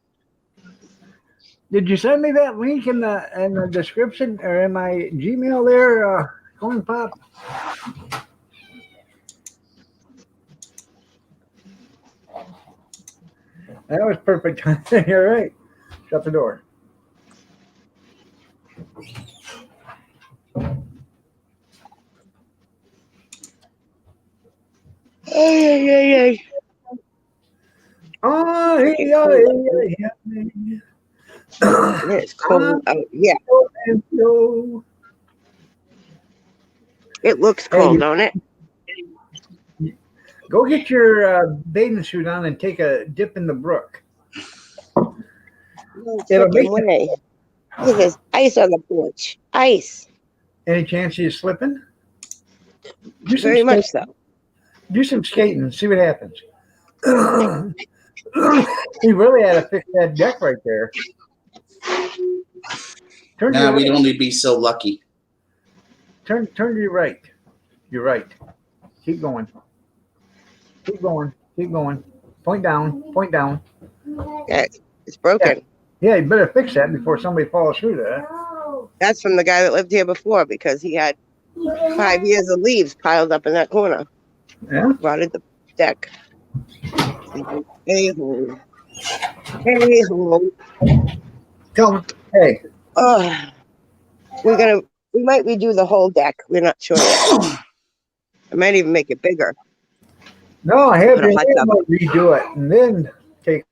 Did you send me that link in the description or in my Gmail there, Corn Pop? That was perfect. You're right. Shut the door. Hey. Oh, It's cold out. Yeah, it looks cold, don't it? Go get your bathing suit on and take a dip in the brook. It'll make Way. Look, there's ice on the porch. Ice. Any chance you're slipping? Very much so. Do some skating and see what happens. He really had to fix that deck right there. Turn to Now your we'd right. only be so lucky. Turn to your right. You're right. Keep going. Keep going. Keep going. Point down. Point down. Yeah, it's broken. Yeah, you better fix that before somebody falls through that. That's from the guy that lived here before because he had 5 years of leaves piled up in that corner. Yeah. Rotted the deck. A-hole. A-hole. Tell him. Hey. We might redo the whole deck. We're not sure yet. I might even make it bigger. No, I have Put a your hot tub. redo it and then take.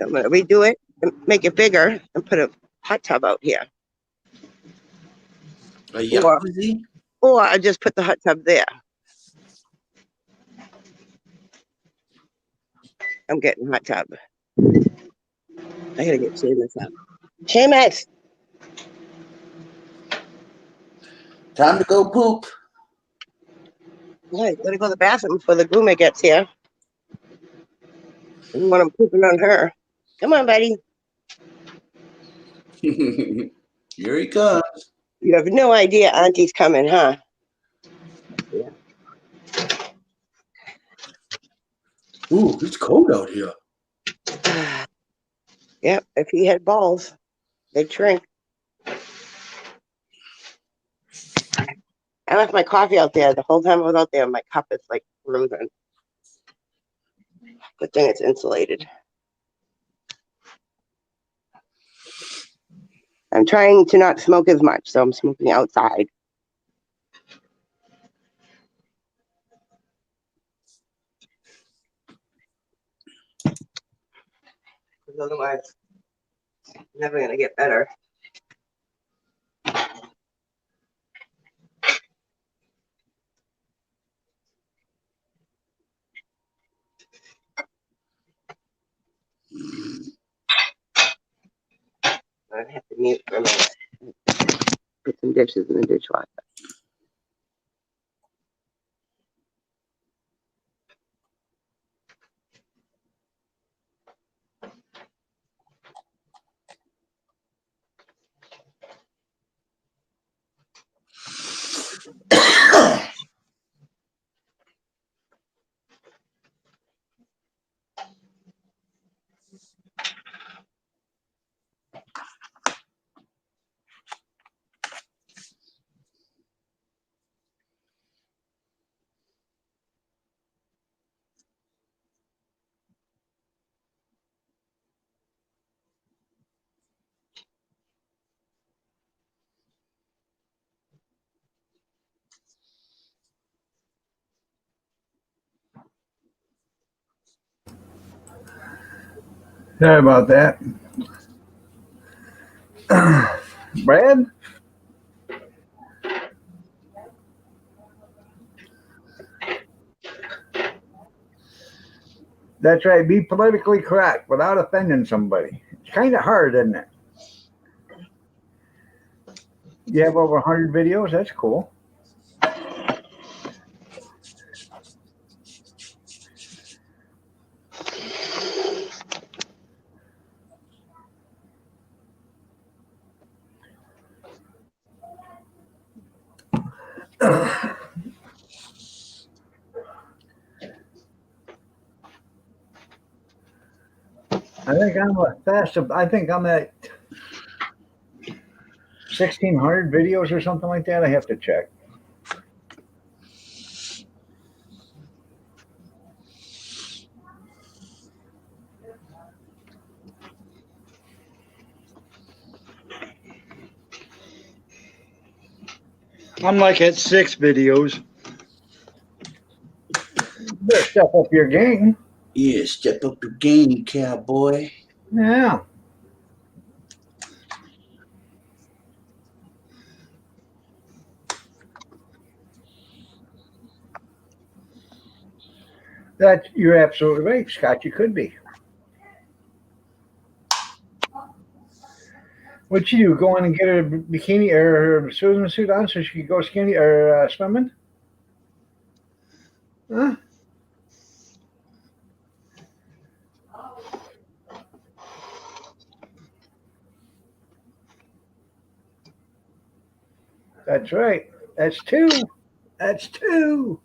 I'm gonna redo it and make it bigger and put a hot tub out here. A jacuzzi? Or I just put the hot tub there. I'm getting a hot tub. I gotta get Seamus up. Seamus! Time to go poop. Yeah, you gotta go to the bathroom before the groomer gets here. I don't want him pooping on her. Come on, buddy. Here he comes. You have no idea Auntie's coming, huh? Ooh, it's cold out here. Yep, if he had balls, they'd shrink. I left my coffee out there. The whole time I was out there, my cup is like frozen. Good thing it's insulated. I'm trying to not smoke as much, so I'm smoking outside. Because otherwise, it's never going to get better. I have to mute for a minute. Put some dishes in the dishwasher. Sorry about that. Brad? That's right. Be politically correct without offending somebody. It's kind of hard, isn't it? You have over 100 videos. That's cool. I think I'm a fast. I think I'm at 1,600 videos or something like that. I have to check. I'm like at 6 videos. Better step up your game. Yeah, step up your game, cowboy. Yeah. You're absolutely right, Scott. You could be. What'd you do? Go in and get a bikini or a swimming suit on so she could go skinny or swimming? Huh? That's right. That's 2. That's 2.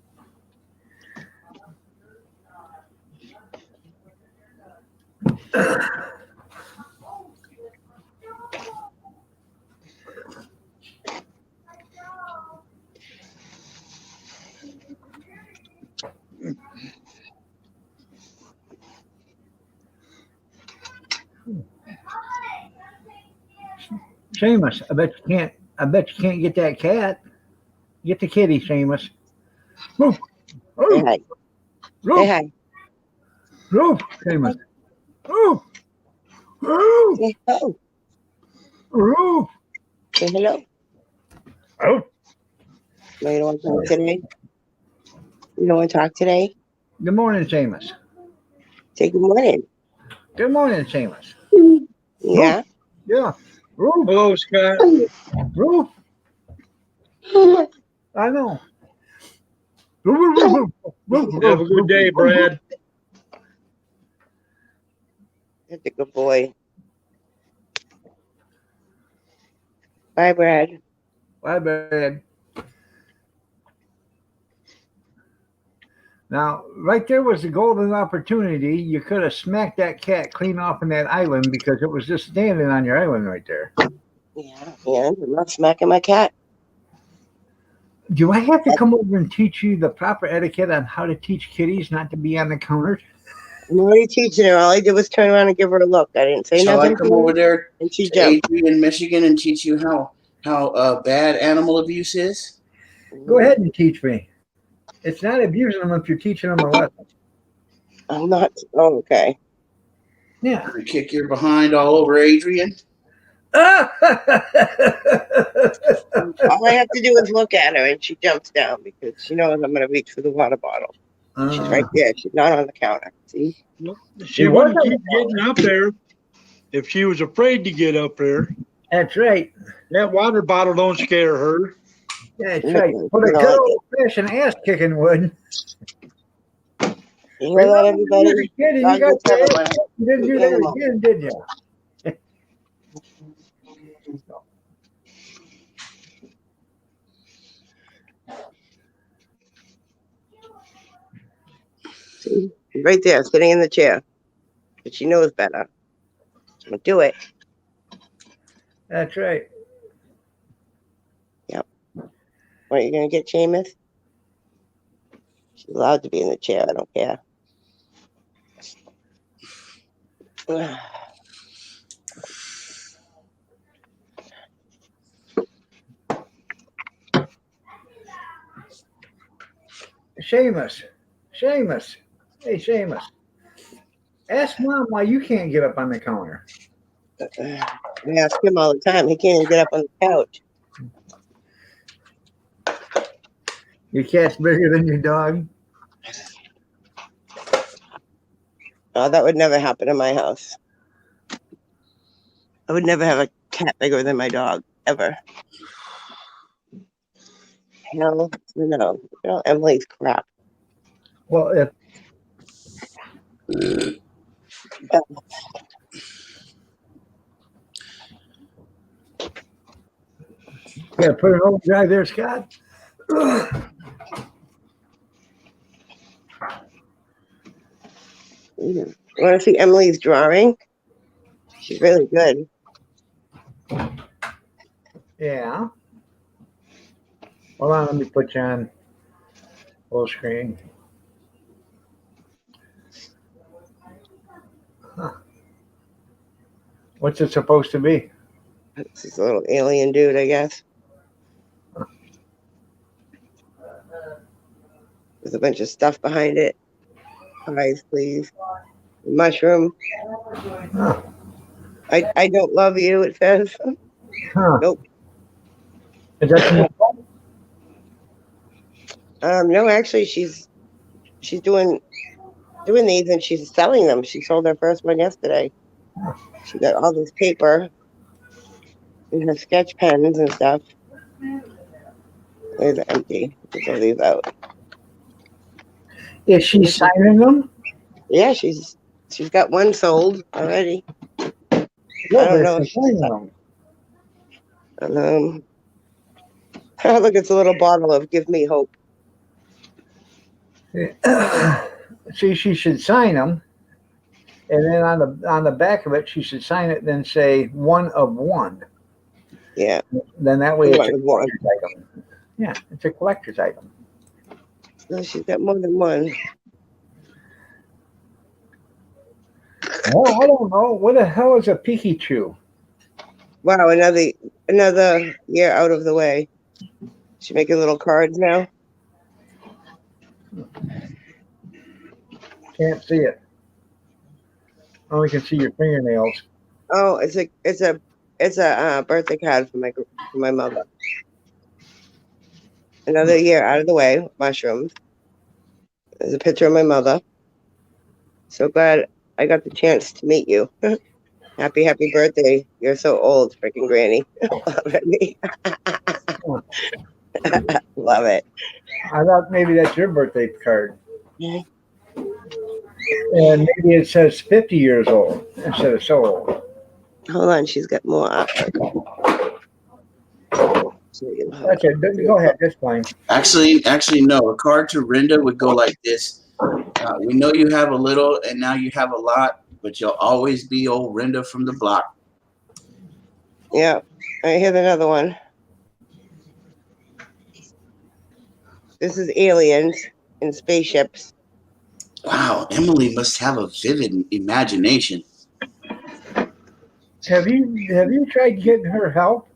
Seamus, I bet you can't. I bet you can't get that cat. Get the kitty, Seamus. Roof. Say Roof. hi. Say Roof. hi. Roof. Seamus. Roof. Roof. Say hello. Roof. Say hello. Oh. No, you don't want to talk today? You don't want to talk today? Good morning, Seamus. Say good morning. Good morning, Seamus. Yeah. Yeah. Roof. Hello, Scott. Roof. I know. Have a good day, Brad. That's a good boy. Bye, Brad. Bye, Brad. Now, right there was the golden opportunity. You could have smacked that cat clean off on that island because it was just standing on your island right there. Yeah, and I'm not smacking my cat. Do I have to come over and teach you the proper etiquette on how to teach kitties not to be on the counter? I'm already teaching her. All I did was turn around and give her a look. I didn't say Shall I nothing come to over her, there and she to jumped. Adrian, Michigan, and teach you how bad animal abuse is? Go ahead and teach me. It's not abusing them if you're teaching them a lesson. I'm not. Oh, okay. Yeah. I'm gonna kick your behind all over Adrian. All I have to do is look at her, and she jumps down because she knows I'm going to reach for the water bottle. She's right there. She's not on the counter. See? She wouldn't keep getting up there if she was afraid to get up there. That's right. That water bottle don't scare her. That's right. But a good old-fashioned ass-kicking would. You know what, everybody? You God got bless everyone. that. You didn't do that again, did you? See? She's right there, sitting in the chair. But she knows better. So do it. That's right. What, are you going to get Seamus? She's allowed to be in the chair. I don't care. Seamus. Seamus. Hey, Seamus. Ask Mom why you can't get up on the counter. I ask him all the time. He can't even get up on the couch. Your cat's bigger than your dog? Oh, that would never happen in my house. I would never have a cat bigger than my dog, ever. Hell, no. Emily's crap. Well, if yeah, put an overdrive there, Scott. You want to see Emily's drawing? She's really good. Yeah. Hold on, let me put you on full screen. Huh. What's it supposed to be? It's this little alien dude, I guess. There's a bunch of stuff behind it. Eyes, please. Mushroom. Huh. I don't love you, it says. Huh. Nope. Is that No, actually, she's doing these and she's selling them. She sold her first one yesterday. She got all this paper and her sketch pens and stuff. They're empty. Throw these out. Is she signing them? Yeah, she's got one sold already. Yeah, I don't know but if she's signing them. Oh, look, it's a little bottle of Give Me Hope. See, she should sign them, and then on the back of it, she should sign it. Then say 1 of 1. Yeah. Then that way it's a One of one. collector's item. Yeah, it's a collector's item. No, she's got more than one. Well, I don't know. What the hell is a Pikachu? Wow, another year out of the way. She making little cards now. Can't see it. Only can see your fingernails. Oh, it's a birthday card for my mother. Another year out of the way. Mushrooms. There's a picture of my mother. So glad I got the chance to meet you. Happy birthday. You're so old, freaking granny. Love it. Love it. I thought maybe that's your birthday card. Mhm. And maybe it says 50 years old instead of so old. Hold on, she's got more artwork. Okay, go ahead. That's fine. Actually, no. A card to Rinda would go like this. We know you have a little, and now you have a lot, but you'll always be old Rinda from the block. Yeah, right here's another one. This is aliens and spaceships. Wow, Emily must have a vivid imagination. Have you tried getting her help?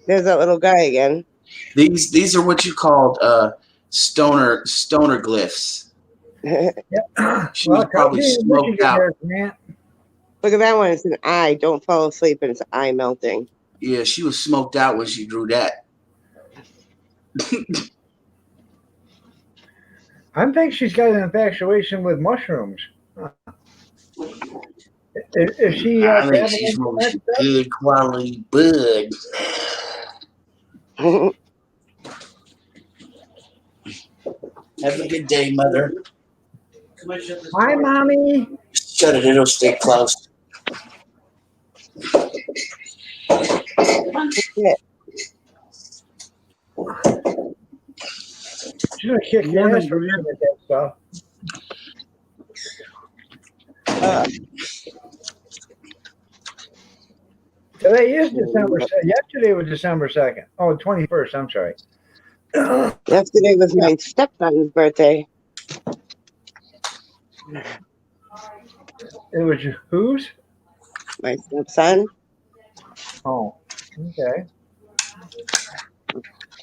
There's that little guy again. These are what you called stoner glyphs. She was probably smoked out. Look at that one. It's an eye. Don't fall asleep, and it's eye melting. Yeah, she was smoked out when she drew that. I think she's got an infatuation with mushrooms. Is she? I think she's smoking some good quality bud. Have a good day, Mother. Hi, Mommy. Shut it, it'll stay closed. She's gonna kick your ass for looking at that stuff. Today is December 2nd. Yesterday was December 2nd. Oh, 21st. I'm sorry. Yesterday was my stepson's birthday. It was whose? My stepson. Oh, okay.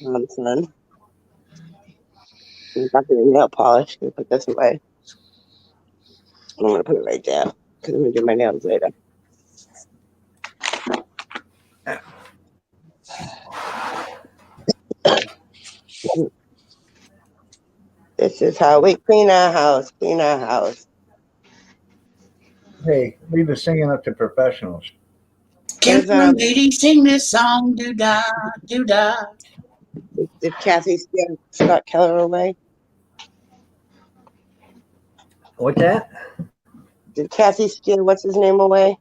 Mom's son. I'm not going to nail polish. I'm going to put this away. I'm going to put it right there because I'm going to do my nails later. This is how we clean our house. Clean our house. Hey, leave the singing up to professionals. Can the lady sing this song? Do-da, do-da. Did Kathy scare Scott Keller away? What's that? Did Kathy scare what's his name away?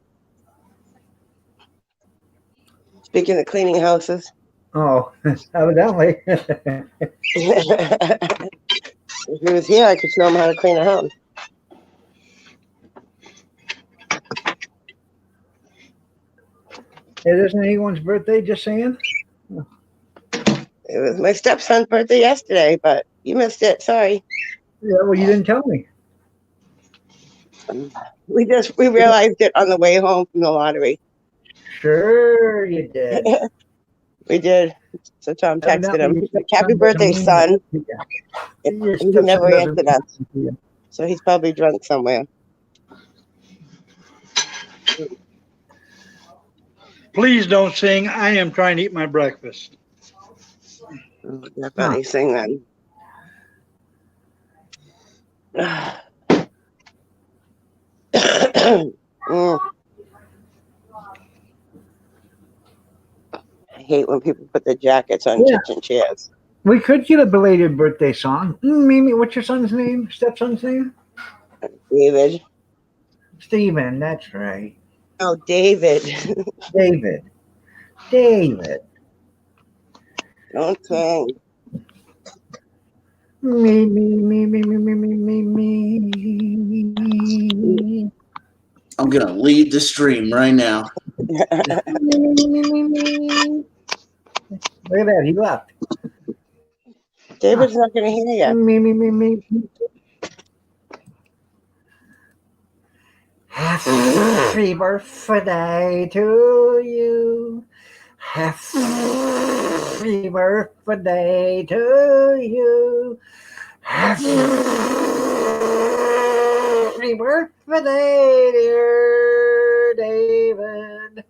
Speaking of cleaning houses. Oh, evidently. If he was here, I could show him how to clean a house. It isn't anyone's birthday, just saying? It was my stepson's birthday yesterday, but you missed it. Sorry. Yeah, well, you didn't tell me. We realized it on the way home from the lottery. Sure you did. We did. So Tom texted him. He's like, "Happy birthday, son." And he never answered us. So he's probably drunk somewhere. Please don't sing. I am trying to eat my breakfast. Definitely sing then. I hate when people put their jackets on kitchen chairs. We could get a belated birthday song. Mimi, what's your son's name? Stepson's name? David. Steven, that's right. Oh, David. David. Don't sing. Me. I'm gonna lead the stream right now. Look at that, he left. David's not going to hear you. Me. Happy birthday to you. Happy birthday to you. Happy birthday, dear David.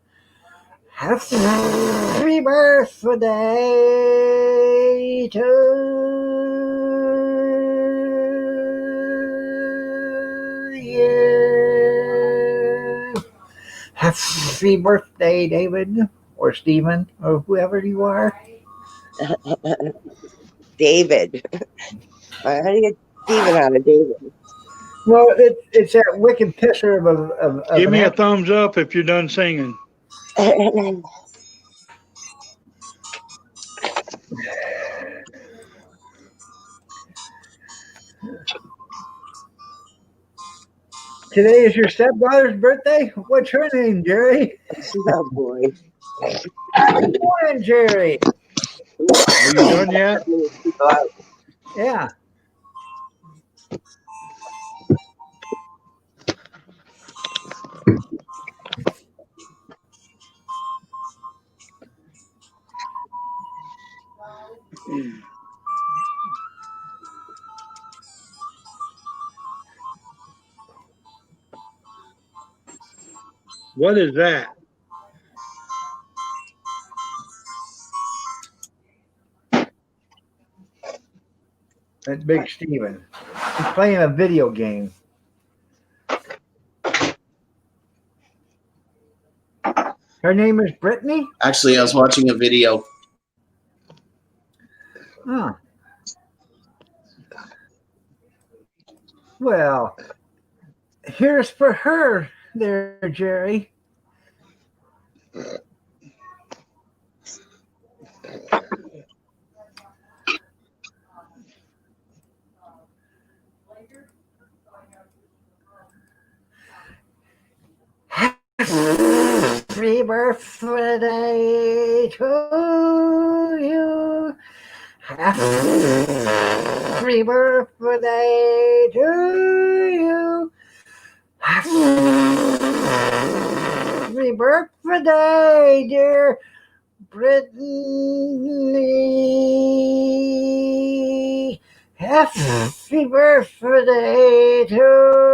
Happy birthday to you. Happy birthday, David, or Stephen, or whoever you are. David. How do you get Steven out of David? Well, it's that wicked pisser of Give an me a act- thumbs up if you're done singing. Today is your stepdaughter's birthday. What's her name, Jerry? Oh boy. Good morning, Jerry. Are you done yet? People out. Yeah. What is that? That's Big Steven. He's playing a video game. Her name is Brittany? Actually, I was watching a video. Oh. Well, here's for her there, Jerry. Happy birthday to you. Happy birthday to you. Happy birthday, dear Brittany. Happy birthday to you.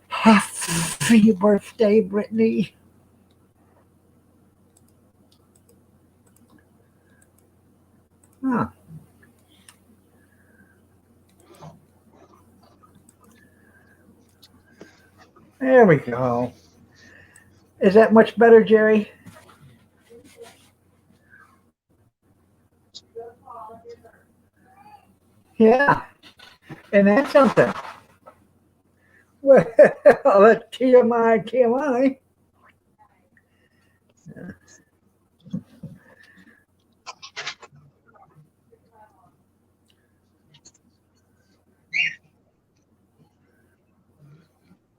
Happy birthday, Brittany. Huh. There we go. Is that much better, Jerry? Yeah. And that's something. Well, that's TMI, TMI.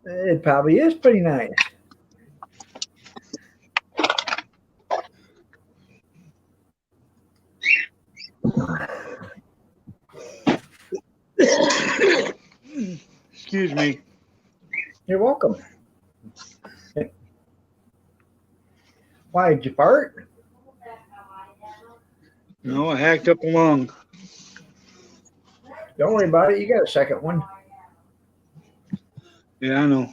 It probably is pretty nice. Excuse me. You're welcome. Why, did you fart? No, I hacked up a lung. Don't worry about it. You got a second one. Yeah, I know.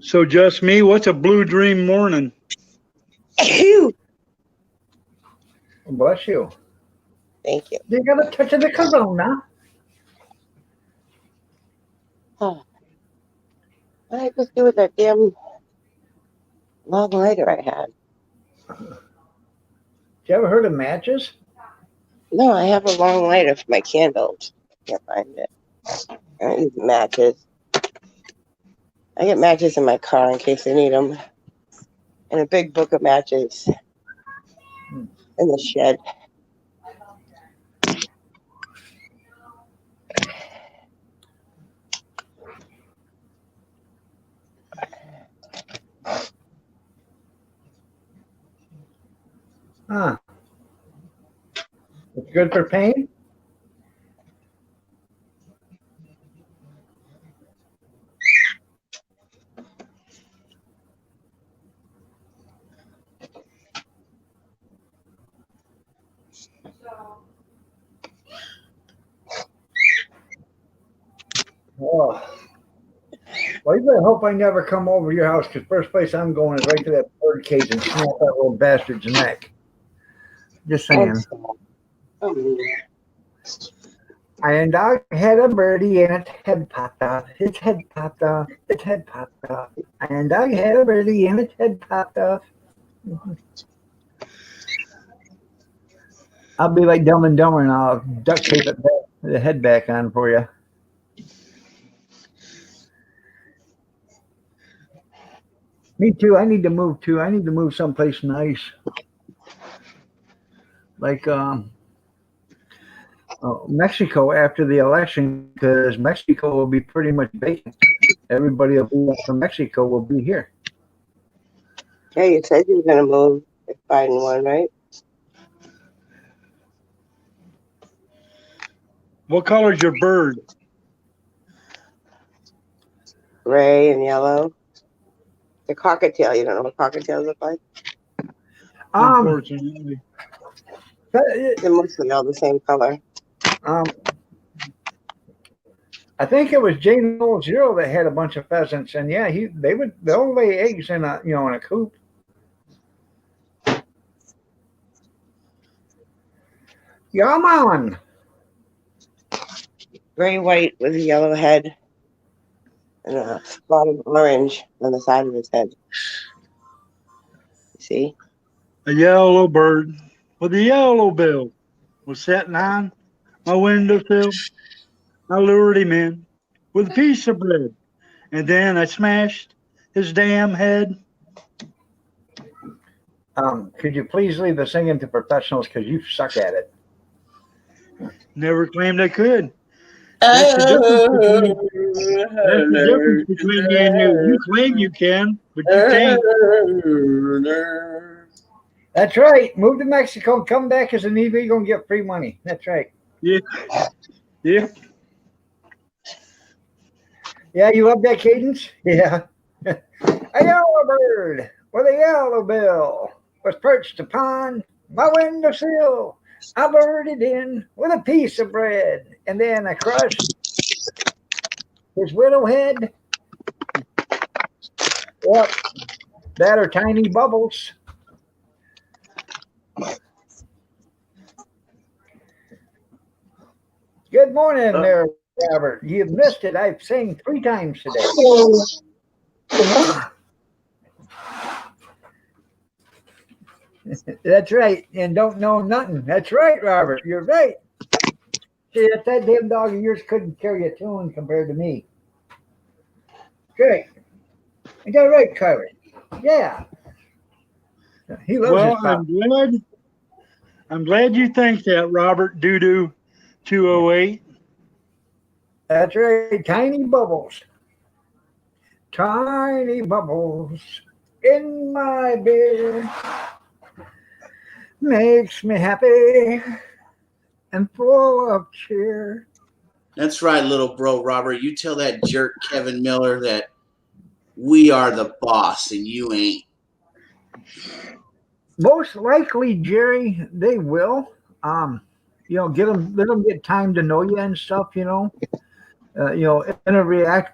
So just me? What's a blue dream morning? Bless you. Thank you. You got a touch of the cologne now. Oh. What did I just do with that damn long lighter I had? You ever heard of matches? No, I have a long lighter for my candles. Can't find it. I don't use matches. I get matches in my car in case I need them. And a big book of matches in the shed. Huh. It's good for pain? Oh. Well, you better hope I never come over to your house, because first place I'm going is right to that bird cage and snap that little bastard's neck. Just saying. Iron Dog had a birdie and its head popped off. Its head popped off. Its head popped off. Iron Dog had a birdie and its head popped off. I'll be like Dumb and Dumber and I'll duct tape it back, the head back on for you. Me too. I need to move too. I need to move someplace nice. Like Mexico after the election, because Mexico will be pretty much vacant. Everybody from Mexico will be here. Yeah, you said you were going to move if Biden won, right? What color's your bird? Gray and yellow. The cockatiel. You don't know what cockatiels look like? Unfortunately. They're mostly all the same color. I think it was Jane Zero that had a bunch of pheasants, and yeah, they'll lay eggs in a coop. Yeah, man. Gray white with a yellow head and a spot of orange on the side of his head. See? A yellow bird with a yellow bill was sitting on my windowsill. I lured him in with a piece of bread, and then I smashed his damn head. Could you please leave the singing to professionals, because you suck at it? Never claimed I could. That's the difference between me and you. You claim you can, but you can't. That's right. Move to Mexico and come back as an illegal and get free money. That's right. Yeah. Yeah. Yeah, you love that cadence? Yeah. A yellow bird with a yellow bill was perched upon my windowsill. I lured it in with a piece of bread, and then I crushed his widow head. Yep, that are tiny bubbles. Good morning there, Robert. You've missed it. I've sang 3 times today. That's right. And don't know nothing. That's right, Robert. You're right. See, if that damn dog of yours couldn't carry a tune compared to me. Great. I got it right, Carter. Yeah. He loves his pop. I'm glad you think that, Robert Doodoo 208. That's right. Tiny bubbles. Tiny bubbles in my beer. Makes me happy and full of cheer. That's right, little bro Robert. You tell that jerk Kevin Miller that we are the boss and you ain't. Most likely, Jerry, they will. Let them get time to know you and stuff. Interact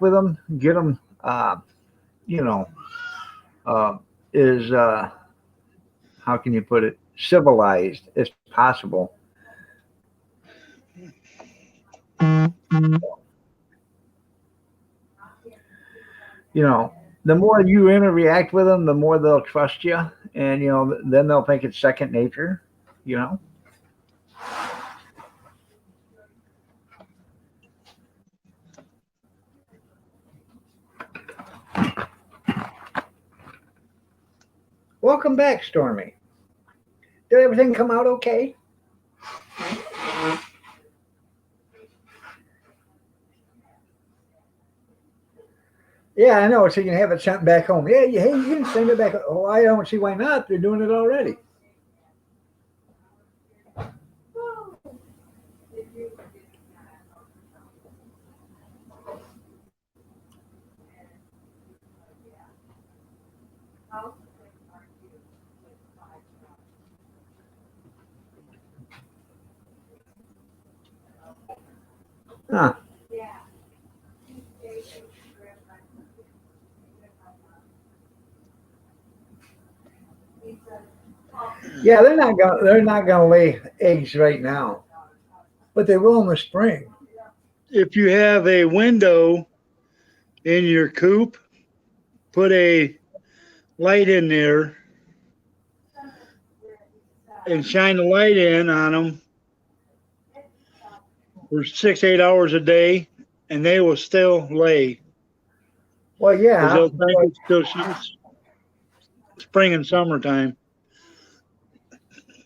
with them, get them. How can you put it? Civilized as possible. The more you interact with them, the more they'll trust you, and then they'll think it's second nature. Welcome back, Stormy. Did everything come out okay? Yeah, I know. So you can have it sent back home. Yeah, hey, you can send it back. Oh, I don't see why not. They're doing it already. Huh. Yeah, they're not gonna lay eggs right now, but they will in the spring. If you have a window in your coop, put a light in there and shine the light in on them for 6, 8 hours a day, and they will still lay. Well, 'Cause yeah, they'll think it's still spring and summertime.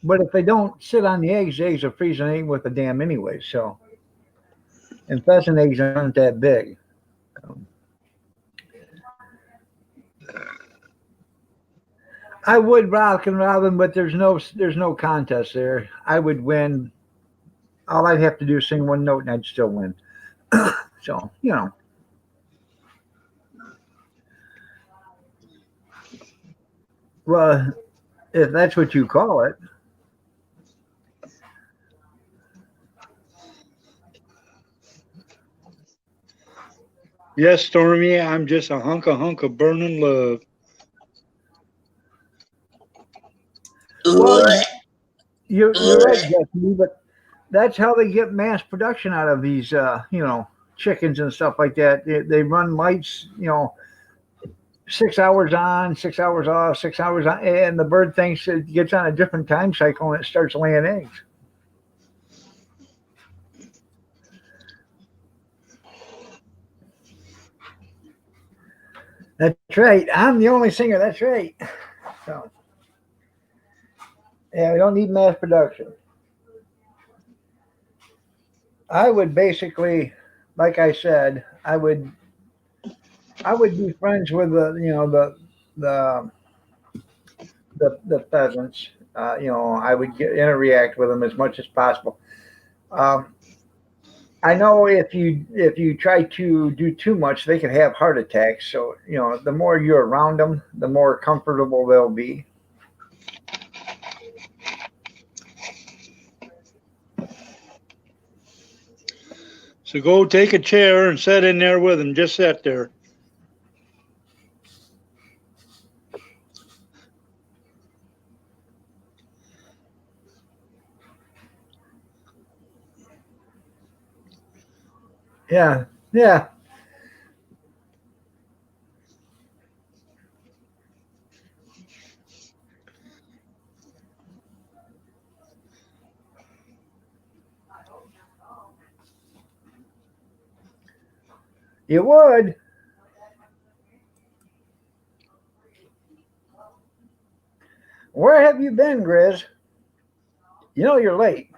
but if they don't sit on the eggs are freezing ain't with the dam anyway. So, and pheasant eggs aren't that big. I would rock and robin, but there's no contest there. I would win. All I'd have to do is sing one note and I'd still win. So, you know. Well, if that's what you call it. Yes, Stormy, I'm just a hunk of burning love. Well, you're right, Jesse, but that's how they get mass production out of these, chickens and stuff like that. They run lights, 6 hours on, 6 hours off, 6 hours on, and the bird thinks it gets on a different time cycle and it starts laying eggs. That's right. I'm the only singer. That's right. So, yeah, we don't need mass production. I would basically, like I said, I would be friends with the pheasants. I would interact with them as much as possible. I know if you try to do too much, they could have heart attacks. So the more you're around them, the more comfortable they'll be. So go take a chair and sit in there with them. Just sit there. Yeah, yeah. You would. Where have you been, Grizz? You're late.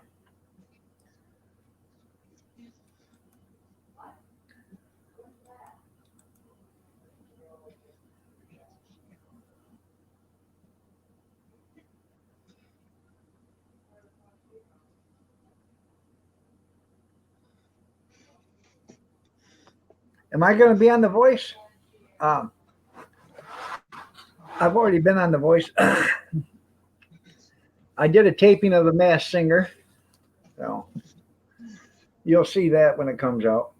Am I going to be on The Voice? I've already been on The Voice. I did a taping of The Masked Singer. So you'll see that when it comes out.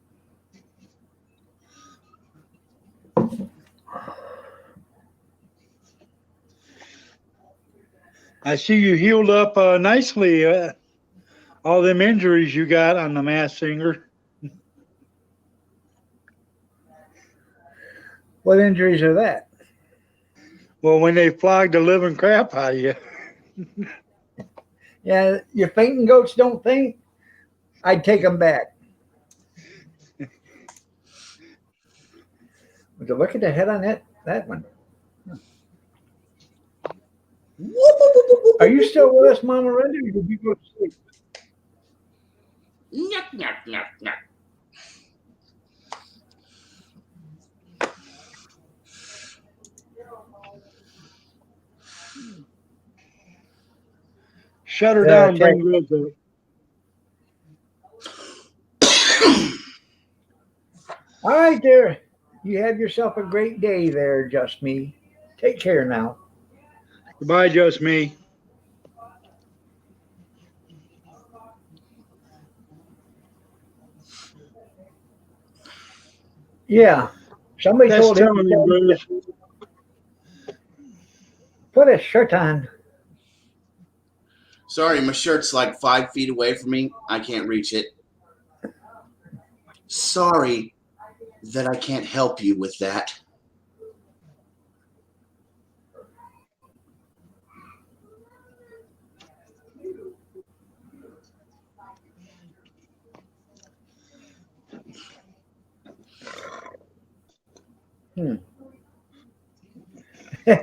I see you healed up nicely. All them injuries you got on the Masked Singer. What injuries are that? Well, when they flogged the living crap out of you. Yeah, your fainting goats don't faint. I'd take them back. Would you look at the head on that one? Are you still with us, Mama Renda, or did you go to sleep? Nyuk, nyuk, nyuk, nyuk. Shut her Yeah, down, bring Grizz up. All right, there. You have yourself a great day there, Just Me. Take care now. Goodbye, Just Me. Yeah. Somebody That's told him telling me, Grizz. put a shirt on. Sorry, my shirt's like 5 feet away from me. I can't reach it. Sorry that I can't help you with that.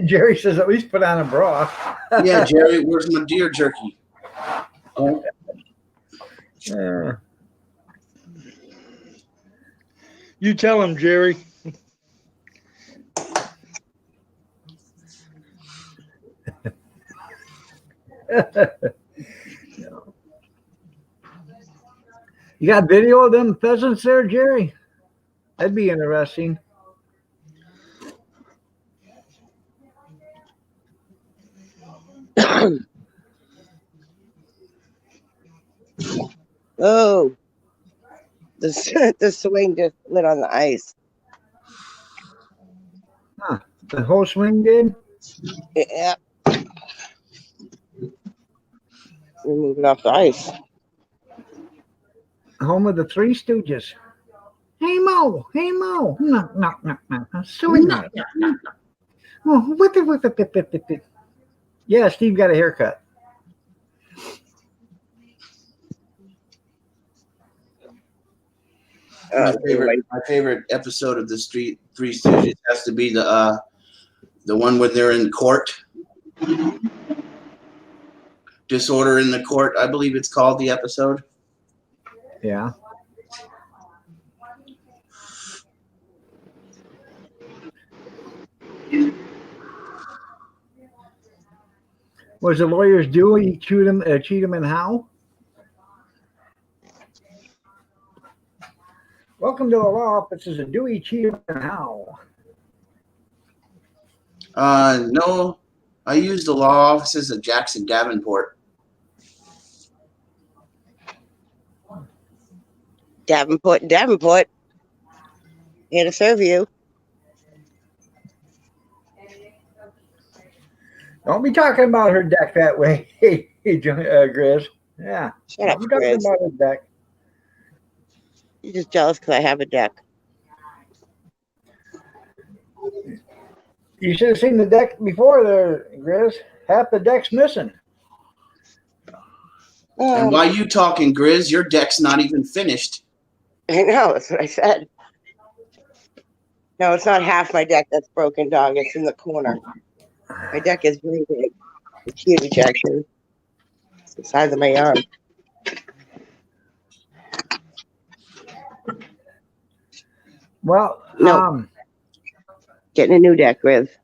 Jerry says at least put on a bra. Yeah, Jerry, where's my deer jerky? Oh, Uh, You tell him, Jerry. you got video of them pheasants there, Jerry? That'd be interesting. Oh, the swing just lit on the ice. The whole swing did? Yeah. Remove it off the ice. Home of the Three Stooges. Hey Mo, no, swing on it. Oh, what the. Yeah, Steve got a haircut. my favorite episode of the Three Stooges has to be the one when they're in court. Disorder in the Court, I believe it's called, the episode. Yeah. Was the lawyers Dewey, Cheatham and Howe? Welcome to the law offices of Dewey, Cheatham and Howe. No, I use the law offices of Jackson Davenport. Davenport. Here to serve you. Don't be talking about her deck that way, Grizz. Yeah. Shut up, I'm talking Grizz. about her deck. You're just jealous because I have a deck. You should have seen the deck before there, Grizz. Half the deck's missing. And why you talking, Grizz? Your deck's not even finished. I know, that's what I said. No, it's not half my deck that's broken, dog. It's in the corner. My deck is really big. It's huge, actually. It's the size of my arm. Well, No. Getting a new deck, Riv.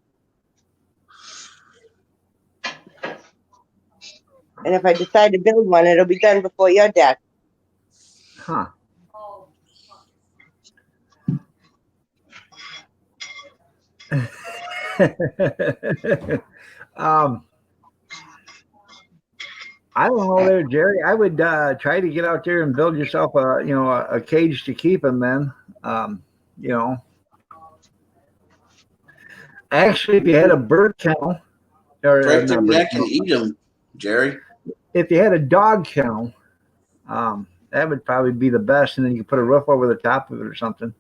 And if I decide to build one, it'll be done before your deck. Huh. I don't know there, Jerry. I would try to get out there and build yourself a cage to keep him then. Actually, if you had a bird kennel, or Break their not bird neck and kennel, eat them, Jerry. if you had a dog kennel, that would probably be the best, and then you could put a roof over the top of it or something.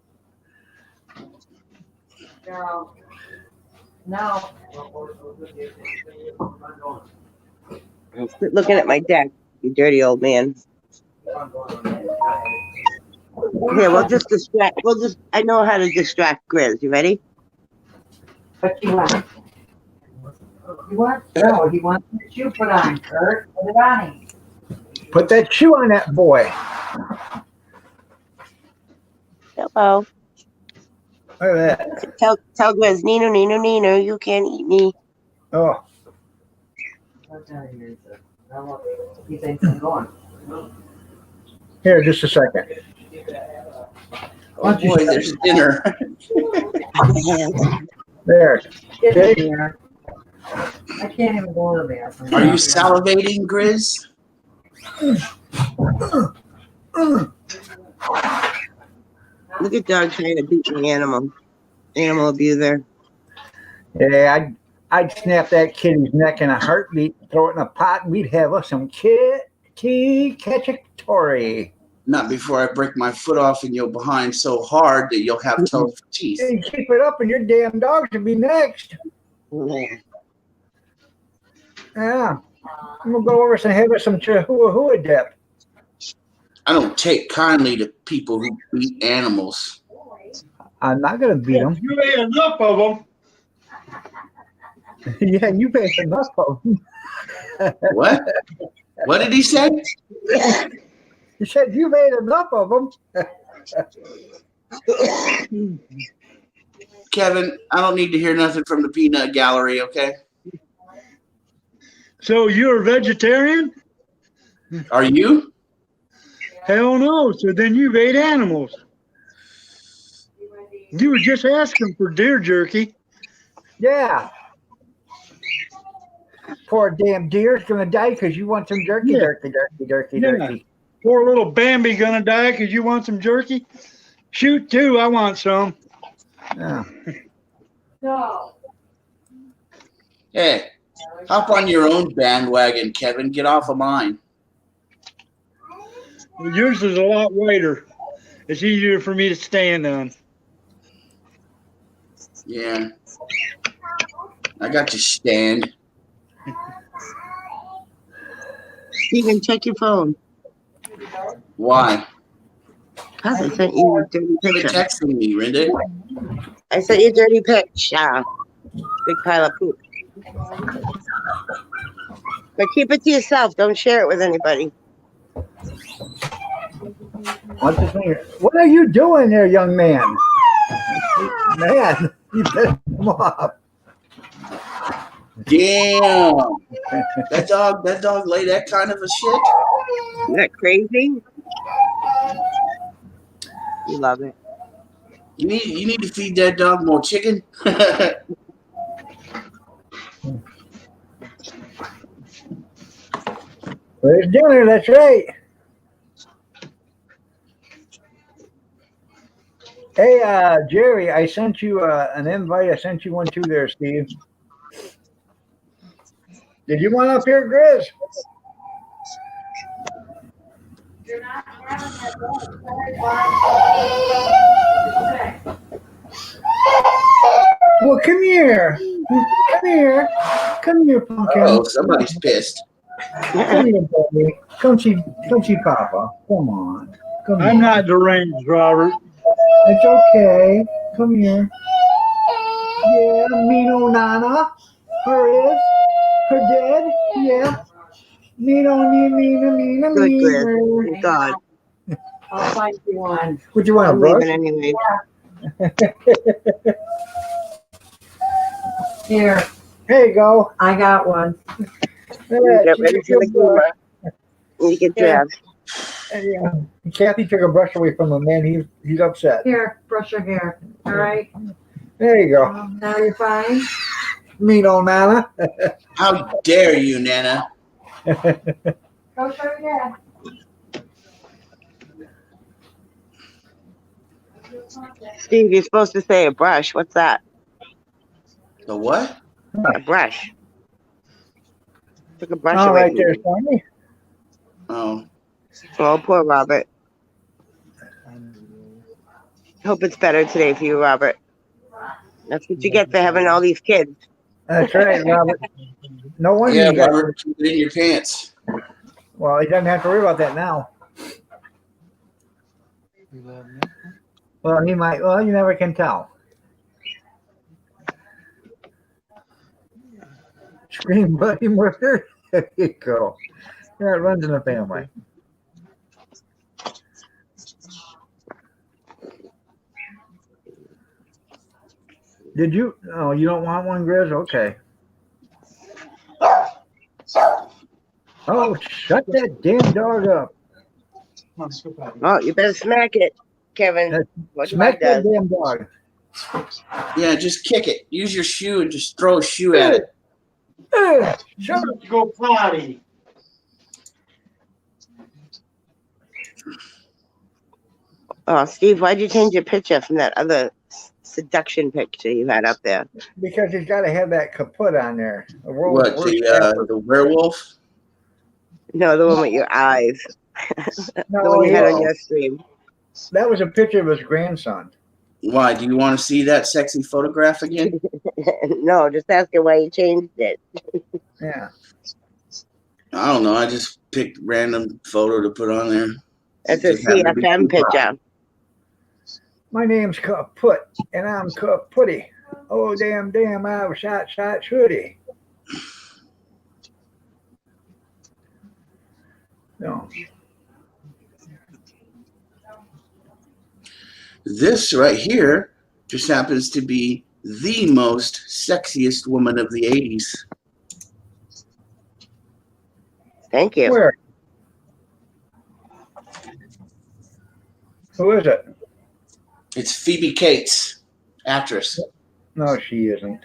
No. Quit looking at my deck, you dirty old man. Here, we'll just distract. I know how to distract Grizz. You ready? What you want? You want? No, he wants the shoe put on, Kurt. Put it on him. Put that shoe on that boy. Hello. Look at that. Tell Grizz, Nino, you can't eat me. Oh, What time is it? Now, he thinks I'm going. here, just a second. Oh boy, there's dinner. There. Get in here. I can't even go to the bathroom. Are you salivating, Grizz? Look at dog trying to beat my animal. Animal abuser. Yeah, I'd snap that kitty's neck in a heartbeat, throw it in a pot, and we'd have us some kitty cacciatore. Not before I break my foot off in your behind so hard that you'll have tough teeth. You keep it up, and your damn dogs will be next. Yeah. I'm going to go over and have us some Chihuahua dip. I don't take kindly to people who beat animals. I'm not going to beat them. You ate enough of them. Yeah, you've had enough of them. What? What did he say? He said you've had enough of them. Kevin, I don't need to hear nothing from the peanut gallery, okay? So you're a vegetarian? Are you? Hell no. So then you've ate animals. You were just asking for deer jerky. Yeah. Poor damn deer's going to die because you want some jerky, Yeah. jerky. Poor little Bambi gonna die because you want some jerky? Shoot, too. I want some. Yeah. No. Hey, hop on your own bandwagon, Kevin. Get off of mine. Yours is a lot wider. It's easier for me to stand on. Yeah. I got to stand. Steven, check your phone. Why? I sent you a dirty You're picture. texting me, Rinda. I sent you a dirty picture. Big pile of poop. But keep it to yourself. Don't share it with anybody. What are you doing there, young man? Man, you better come off. Damn. That dog lay that kind of a shit? Isn't that crazy? You love it. You need to feed that dog more chicken. There's dinner, that's right. Hey, Jerry, I sent you an invite. I sent you one too there, Steve. Did you want up here, Grizz? You're not having that dog. Well, come here. Come here. Come here, pumpkin. Oh, somebody's pissed. Come here, baby. Come see Papa. Come on. Come I'm here. not deranged, Robert. It's okay. Come here. Yeah, Mino Nana. Her is. Her dead. Yeah. Mina. Good, good. Thank God. I'll find you one. What you want, I'm bro? leaving anyway. Here, There you go. I got one. Get ready for the groomer. You get dressed. Yeah. Kathy took a brush away from him, man. He's upset. Here, brush your hair. All right. There you go. Now you're fine. Mino Nana. How dare you, Nana? Go show your dad. Steve, you're supposed to say a brush. What's that? The what? A brush. Took a brush All away right from there, you. Sonny. Oh. Oh, poor Robert. Hope it's better today for you, Robert. That's what you get for having all these kids. That's right, Robert. No wonder Yeah, you got. Robert, keep it in your pants. Well, he doesn't have to worry about that now. Well, he might. Well, you never can tell. Scream bloody murder. There you go. Yeah, it runs in the family. Did you? Oh, you don't want one, Grizz? Okay. Oh, shut that damn dog up. Oh, you better smack it, Kevin. What Smack does? that damn dog. Yeah, just kick it. Use your shoe and just throw a shoe at it. Shut up. Go potty. Oh, Steve, why'd you change your picture from that other seduction picture you had up there? Because he's got to have that kaput on there. The world's What, worst the werewolf? No, the one with your eyes. The No, one you had on yeah. your stream. That was a picture of his grandson. Why? Do you want to see that sexy photograph again? No, just asking why you changed it. Yeah. I don't know. I just picked random photo to put on there. It's a Just happened to be CFM Tupac. picture. My name's Kaput, and I'm Kaputty. Oh, damn, I was shot, shooty. No. This right here just happens to be the most sexiest woman of the 80s. Thank you. Where? Who is it? It's Phoebe Cates, actress. No, she isn't.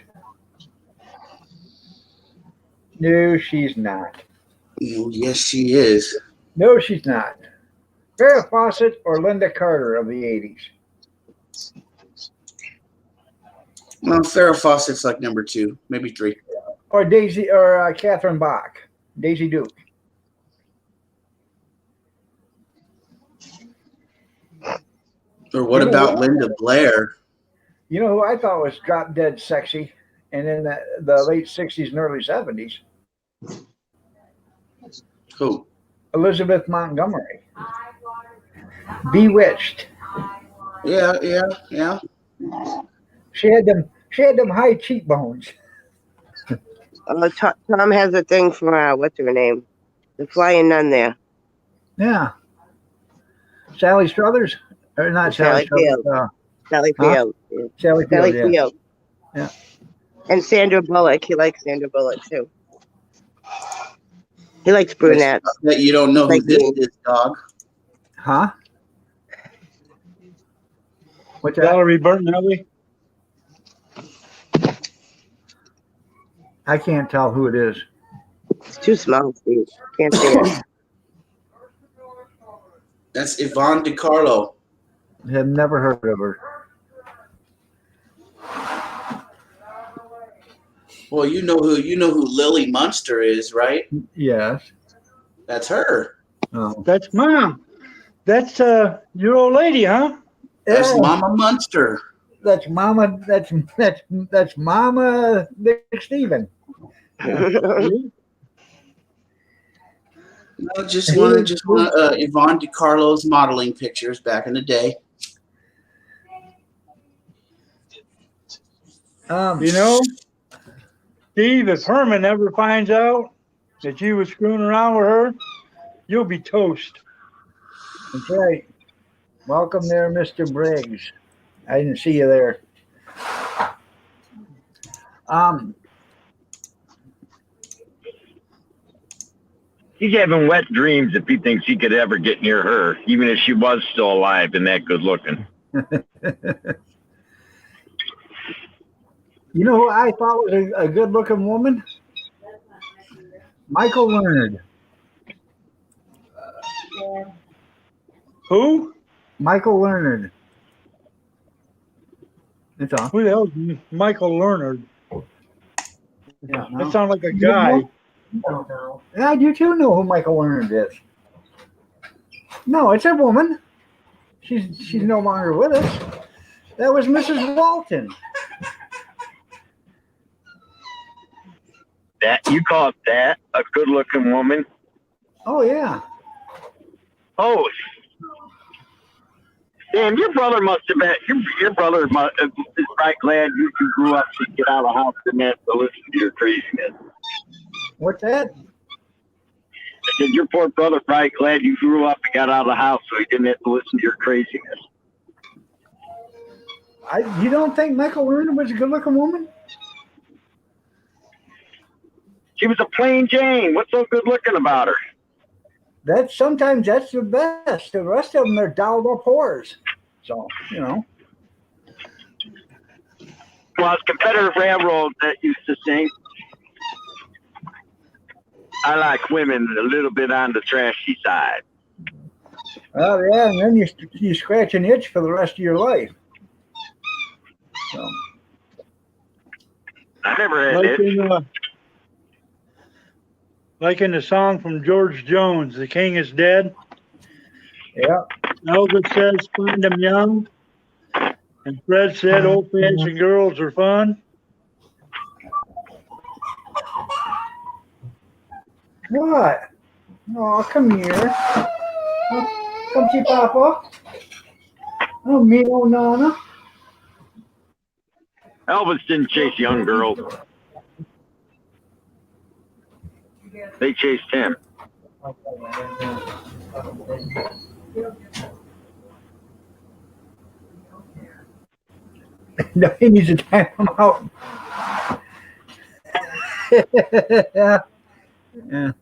No, she's not. Oh, yes, she is. No, she's not. Farrah Fawcett or Linda Carter of the 80s. Well, Farrah Fawcett's like number 2, maybe 3. Or Daisy, or Catherine Bach. Daisy Duke. Or what You know about what? Linda Blair? You know who I thought was drop dead sexy, and in the late 60s and early 70s? Who? Elizabeth Montgomery. Bewitched. Yeah. She had them high cheekbones. Tom has a thing for, what's her name? The flying nun there. Yeah. Sally Struthers? Or not Sally Sally Struthers. Sally Huh? Field. Sally Sally Field, yeah. Field. Yeah. And Sandra Bullock. He likes Sandra Bullock too. He likes brunettes. I bet you don't know who Like this me. is, dog. Huh? What's that? Valerie Bertinelli. I can't tell who it is. It's too small, Steve. Can't see it. That's Yvonne DiCarlo. Have never heard of her. Well, you know who Lily Munster is, right? Yes. That's her. Oh. That's Mom. That's your old lady, huh? That's Yeah, Mama Munster. that's Mama. That's Mama Dick Steven. No, just one of Yvonne DiCarlo's modeling pictures back in the day. You know, Steve, if Herman ever finds out that you was screwing around with her, you'll be toast. That's right. Welcome there, Mr. Briggs. I didn't see you there. He's having wet dreams if he thinks he could ever get near her, even if she was still alive and that good looking. You know who I thought was a good looking woman? Michael Leonard. Who? Michael Leonard. That's all. Who the hell is Michael Leonard? Yeah, That sounds like a guy. I do too know who Michael Leonard is. No, it's a woman. She's no longer with us. That was Mrs. Walton. That you call that a good looking woman? Oh yeah. Oh, damn! Your brother must have been. Your brother is right glad you grew up to get out of the house and not to listen to your craziness. What's that? I said your poor brother probably glad you grew up and got out of the house so he didn't have to listen to your craziness. You don't think Michael Leonard was a good looking woman? She was a plain Jane. What's so good looking about her? Sometimes that's the best. The rest of them are dolled up whores. So, you know. Well, it's Competitive Railroad that used to sing. I like women a little bit on the trashy side. Oh yeah, and then you scratch an itch for the rest of your life. So I never had Like it. like in the song from George Jones, "The King is Dead." yeah. Elvis says, "Find 'em young," and Fred said, "Old-fashioned girls are fun." What? Oh, come here. Oh, come see Papa. Oh, me, oh, Nana. Elvis didn't chase young girls. They chased him. No, he needs to time him out. Yeah. Yeah.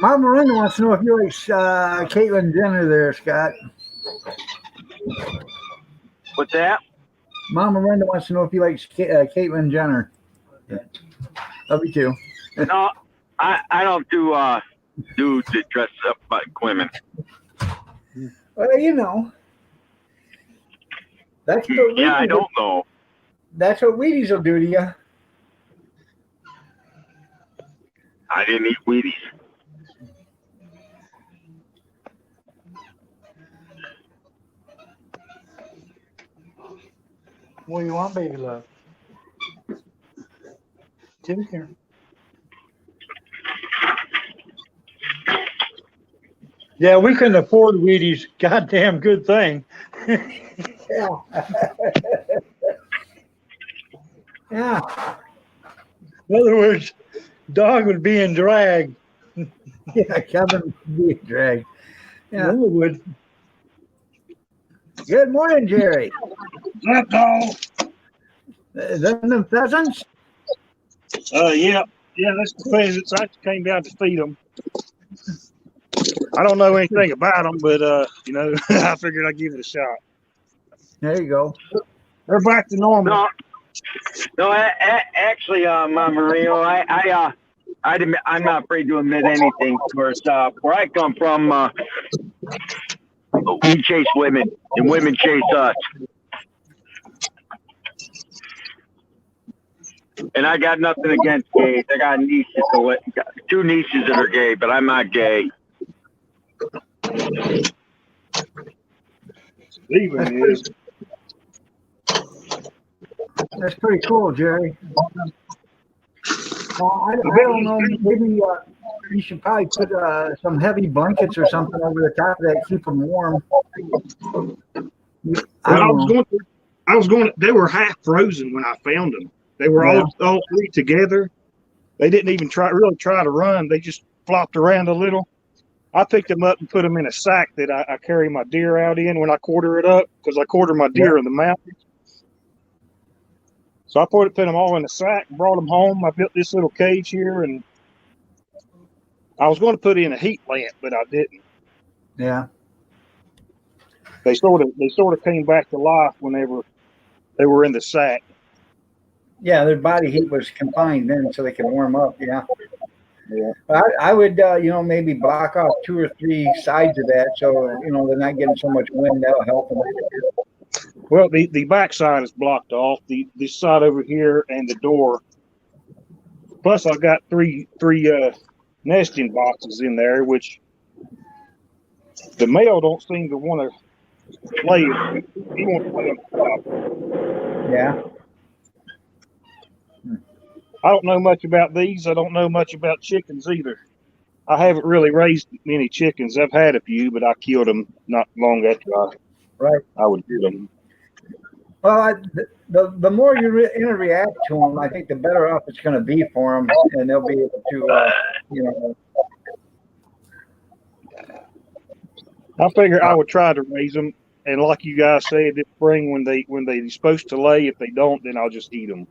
Mom Miranda wants to know if you like Caitlyn Jenner there, Scott. What's that? Mom Miranda wants to know if you like Caitlyn Jenner. Love you too. No, I don't do dudes that dress up like women. Well, you know. That's what Yeah, I Wheaties don't know. That's what Wheaties will do to you. I didn't eat Wheaties. What do you want, baby love? Tim here. Yeah, we couldn't afford Wheaties. Goddamn good thing. Yeah. Yeah. In other words, dog would be in drag. Yeah, Kevin would be a drag. Yeah. It would. Good morning, Jerry. That dog. Them pheasants? Yeah, that's the pheasants. I came down to feed them. I don't know anything about them, but you know, I figured I'd give it a shot. There you go. They're back to normal. No, actually, Marino, I'm not afraid to admit anything. Where I come from, we chase women, and women chase us. And I got nothing against gays. I got nieces, two nieces that are gay, but I'm not gay. Steven is. That's pretty cool, Jerry. I don't know. Maybe you should probably put some heavy blankets or something over the top of that, keep them warm. I was going. They were half frozen when I found them. They were all three together. They didn't even really try to run. They just flopped around a little. I picked them up and put them in a sack that I carry my deer out in when I quarter it up, because I quarter my deer in the mountains. So I put them all in a sack, brought them home. I built this little cage here, and I was going to put in a heat lamp, but I didn't. Yeah. They sort of came back to life when they were in the sack. Yeah, their body heat was confined then, so they could warm up. Yeah. Yeah. I would, maybe block off 2 or 3 sides of that, so they're not getting so much wind. That'll help them. Well, the back side is blocked off. This side over here and the door. Plus, I got three nesting boxes in there, which the male don't seem to want to lay. He wants to lay on the top. Yeah. I don't know much about these. I don't know much about chickens either. I haven't really raised many chickens. I've had a few, but I killed them not long after I would get them. Well, the more you react to them, I think the better off it's going to be for them, and they'll be able to, I figure I would try to raise them, and like you guys said, this spring when they're supposed to lay, if they don't, then I'll just eat them.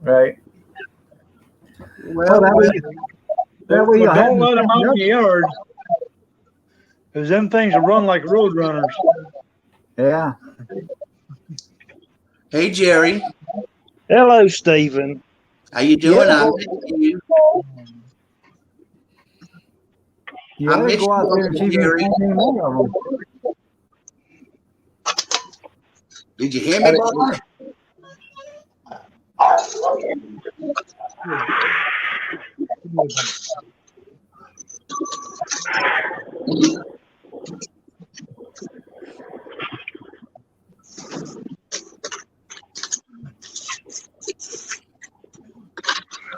Right. Well, that way you'll don't let them out in the yard, because them things will run like road runners. Yeah. Hey, Jerry. Hello, Stephen. How you doing? Yeah. I'm missing you. You ought to go out there and see if you can find any more of them. Did you hear me, Bob?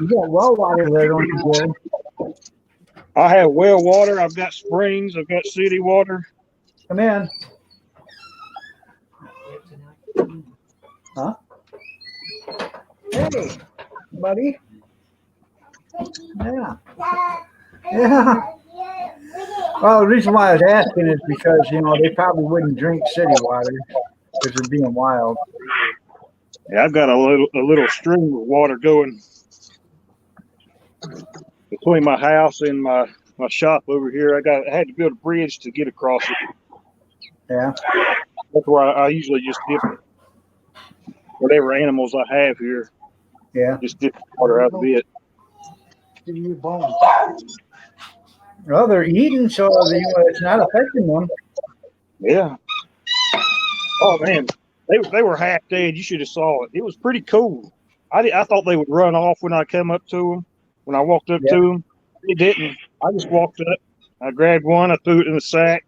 You got well water there, don't you, Gary? I have well water. I've got springs. I've got city water. Come in. Huh? Hey, buddy. Yeah. Yeah. Well, the reason why I was asking is because, you know, they probably wouldn't drink city water because they're being wild. Yeah, I've got a little stream of water going between my house and my shop over here. I had to build a bridge to get across it. Yeah. That's where I usually just dip whatever animals I have here. Yeah. Just dip water out of it. Give you a bone. Well, they're eating, so you know, it's not affecting them. Yeah. Oh man, they were half dead. You should have saw it. It was pretty cool. I thought they would run off when I come up to them. When I walked up to them, they didn't. I just walked up. I grabbed one. I threw it in the sack.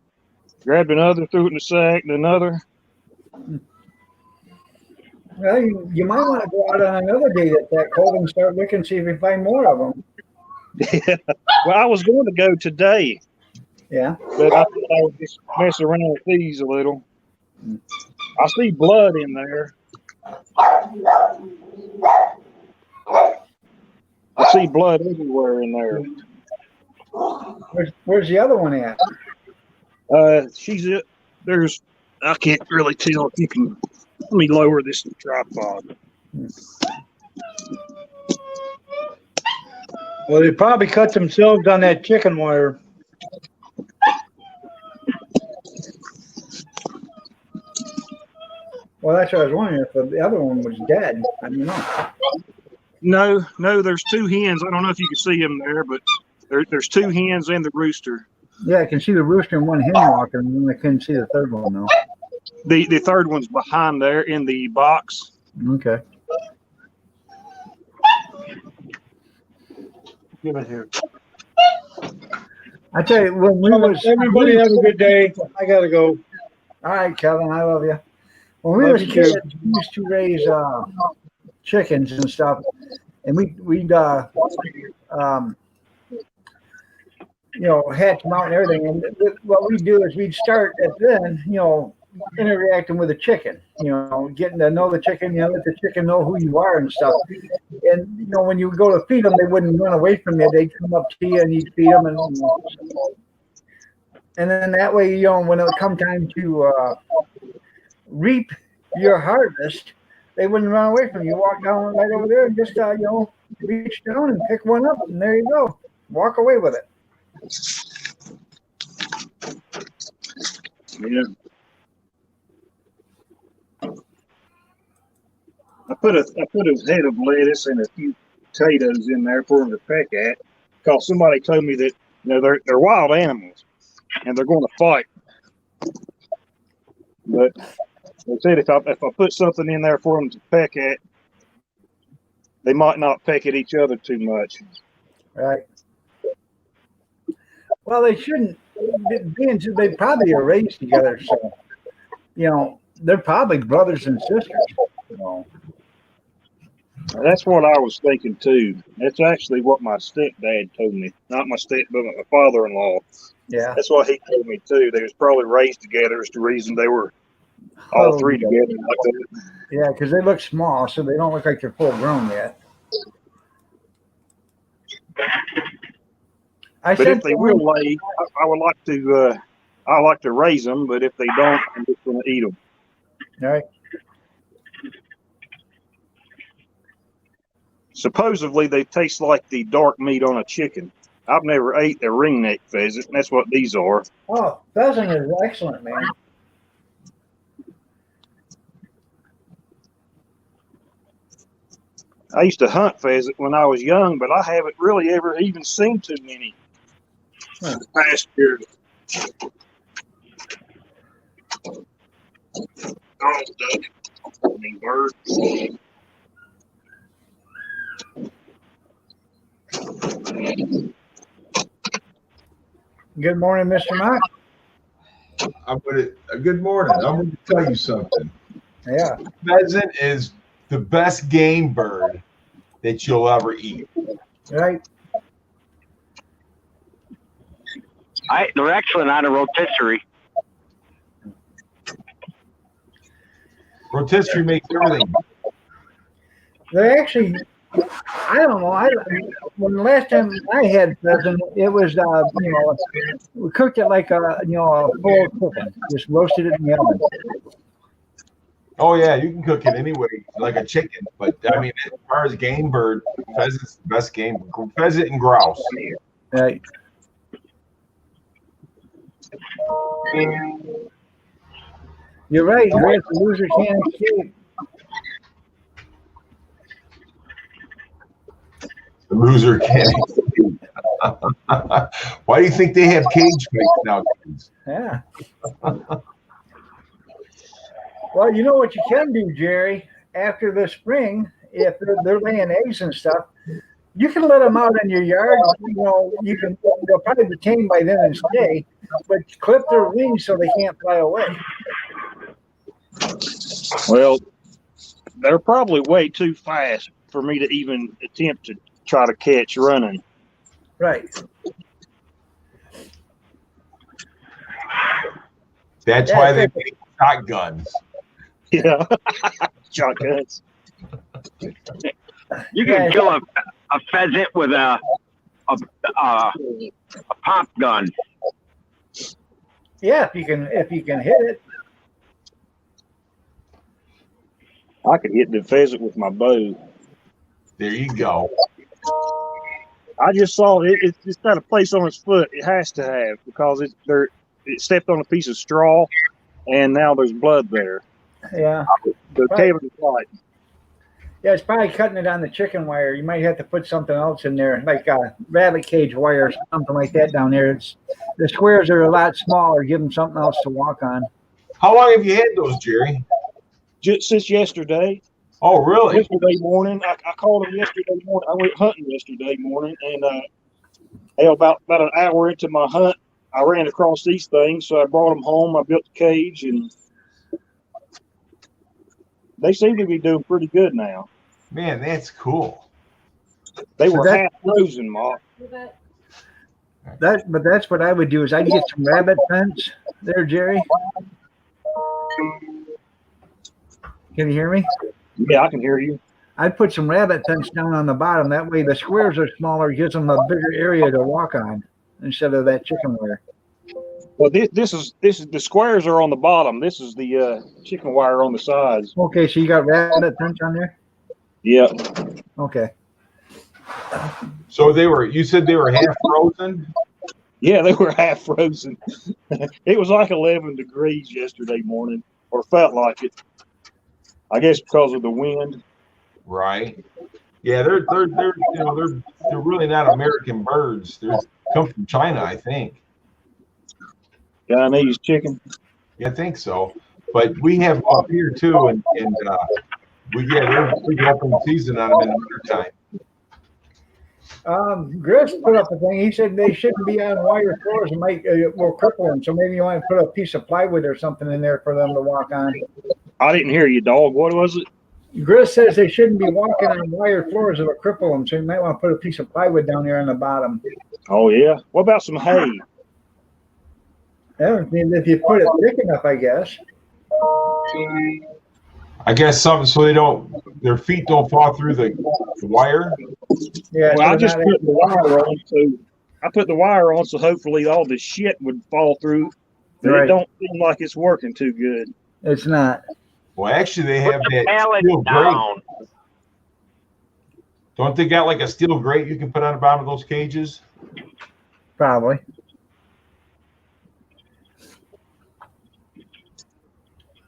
Grabbed another, threw it in the sack, and another. Well, you might want to go out on another day that's that cold and start looking, see if you find more of them. Yeah. Well, I was going to go today. Yeah. But I thought I would just mess around with these a little. I see blood in there. I see blood everywhere in there. Where's the other one at? She's it. There's. I can't really tell if you can. Let me lower this tripod. Well, they probably cut themselves on that chicken wire. Well, that's what I was wondering if the other one was dead. I don't know. No, there's two hens. I don't know if you can see them there, but there's two hens and the rooster. Yeah, I can see the rooster and one hen walking, and I couldn't see the third one though. The third one's behind there in the box. Okay. Give it here. I tell you, when we was Everybody have a good day. I gotta go. All right, Kevin, I love you. When we Love was you kids, too. we used to raise chickens and stuff, and we'd you know, hatch them out and everything. And what we do is we'd start at then, you know, interacting with the chicken, you know, getting to know the chicken, you know, let the chicken know who you are and stuff. And, you know, when you go to feed them, they wouldn't run away from you. They'd come up to you and you'd feed them. And then that way, you know, when it would come time to reap your harvest, they wouldn't run away from you. You walk down right over there and just, you know, reach down and pick one up, and there you go. Walk away with it. Yeah. I put a head of lettuce and a few potatoes in there for them to peck at, because somebody told me that, you know, they're wild animals and they're going to fight. But they said if I put something in there for them to peck at, they might not peck at each other too much. Right. Well, they shouldn't. Being they probably are raised together, so you know they're probably brothers and sisters. You know. That's what I was thinking too. That's actually what my stepdad told me. Not my but my father-in-law. Yeah. That's what he told me too. They was probably raised together. Is the reason they were all three together like that. Yeah, because they look small, so they don't look like they're full grown yet. But if they will lay, I would like to. I like to raise them, but if they don't, I'm just going to eat them. All right. Supposedly, they taste like the dark meat on a chicken. I've never ate a ringneck pheasant, and that's what these are. Oh, pheasant is excellent, man. I used to hunt pheasant when I was young, but I haven't really ever even seen too many the past years. Oh, Doug. Bird. Good morning, Mr. Mock. Good morning. I'm going to tell you something. Yeah. Pheasant is the best game bird that you'll ever eat. Right. They're excellent on a rotisserie. Rotisserie makes everything. They actually, I don't know. When the last time I had pheasant, it was, we cooked it like a full chicken, just roasted it in the oven. Oh yeah, you can cook it anyway, like a chicken. But I mean, as far as game bird, pheasant's the best game. Pheasant and grouse. Right. You're right. Chris, the loser can't escape. The loser can't. Why do you think they have cage fights now? Yeah. Well, you know what you can do, Jerry. After the spring, if they're laying eggs and stuff, you can let them out in your yard. They'll probably be tamed by then and stay, but clip their wings so they can't fly away. Well, they're probably way too fast for me to even attempt to try to catch running. Right. That's why they make shotguns. Yeah, shotguns. You can kill a pheasant with a pop gun. Yeah, if you can hit it. I could hit the pheasant with my bow. There you go. I just saw it. It's got a place on its foot. It has to have because it stepped on a piece of straw, and now there's blood there. Yeah. The tail is white. Yeah, it's probably cutting it on the chicken wire. You might have to put something else in there, like a rabbit cage wire or something like that down there. The squares are a lot smaller. Give them something else to walk on. How long have you had those, Jerry? Just since yesterday. Oh, really? Yesterday morning. I called him yesterday morning. I went hunting yesterday morning, and about an hour into my hunt, I ran across these things. So I brought them home. I built the cage, and they seem to be doing pretty good now. Man, that's cool. They were half frozen, Mark. But that's what I would do is I'd get some rabbit fence there, Jerry. Can you hear me? Yeah, I can hear you. I'd put some rabbit fence down on the bottom. That way the squares are smaller, gives them a bigger area to walk on instead of that chicken wire. Well, this is the squares are on the bottom. This is the chicken wire on the sides. Okay, so you got rabbit fence on there? Yeah. Okay. So you said they were half frozen? Yeah, they were half frozen. It was like 11 degrees yesterday morning, or felt like it. I guess because of the wind. Right. Yeah, they're really not American birds. They come from China, I think. Chinese chicken. Yeah, I think so. But we have them up here too, and we open season on them in the wintertime. Griff put up a thing. He said they shouldn't be on wire floors. It will cripple them. So maybe you want to put a piece of plywood or something in there for them to walk on. I didn't hear you, dog. What was it? Griff says they shouldn't be walking on wire floors. It'll cripple them. So you might want to put a piece of plywood down there on the bottom. Oh, yeah. What about some hay? Yeah, if you put it thick enough, I guess. I guess something so their feet don't fall through the wire. Yeah. Well, I just put the wire on, so hopefully all the shit would fall through. But Right. It don't seem like it's working too good. It's not. Well, actually, they have Put the that pallet steel grate. down. Don't they got like a steel grate you can put on the bottom of those cages? Probably.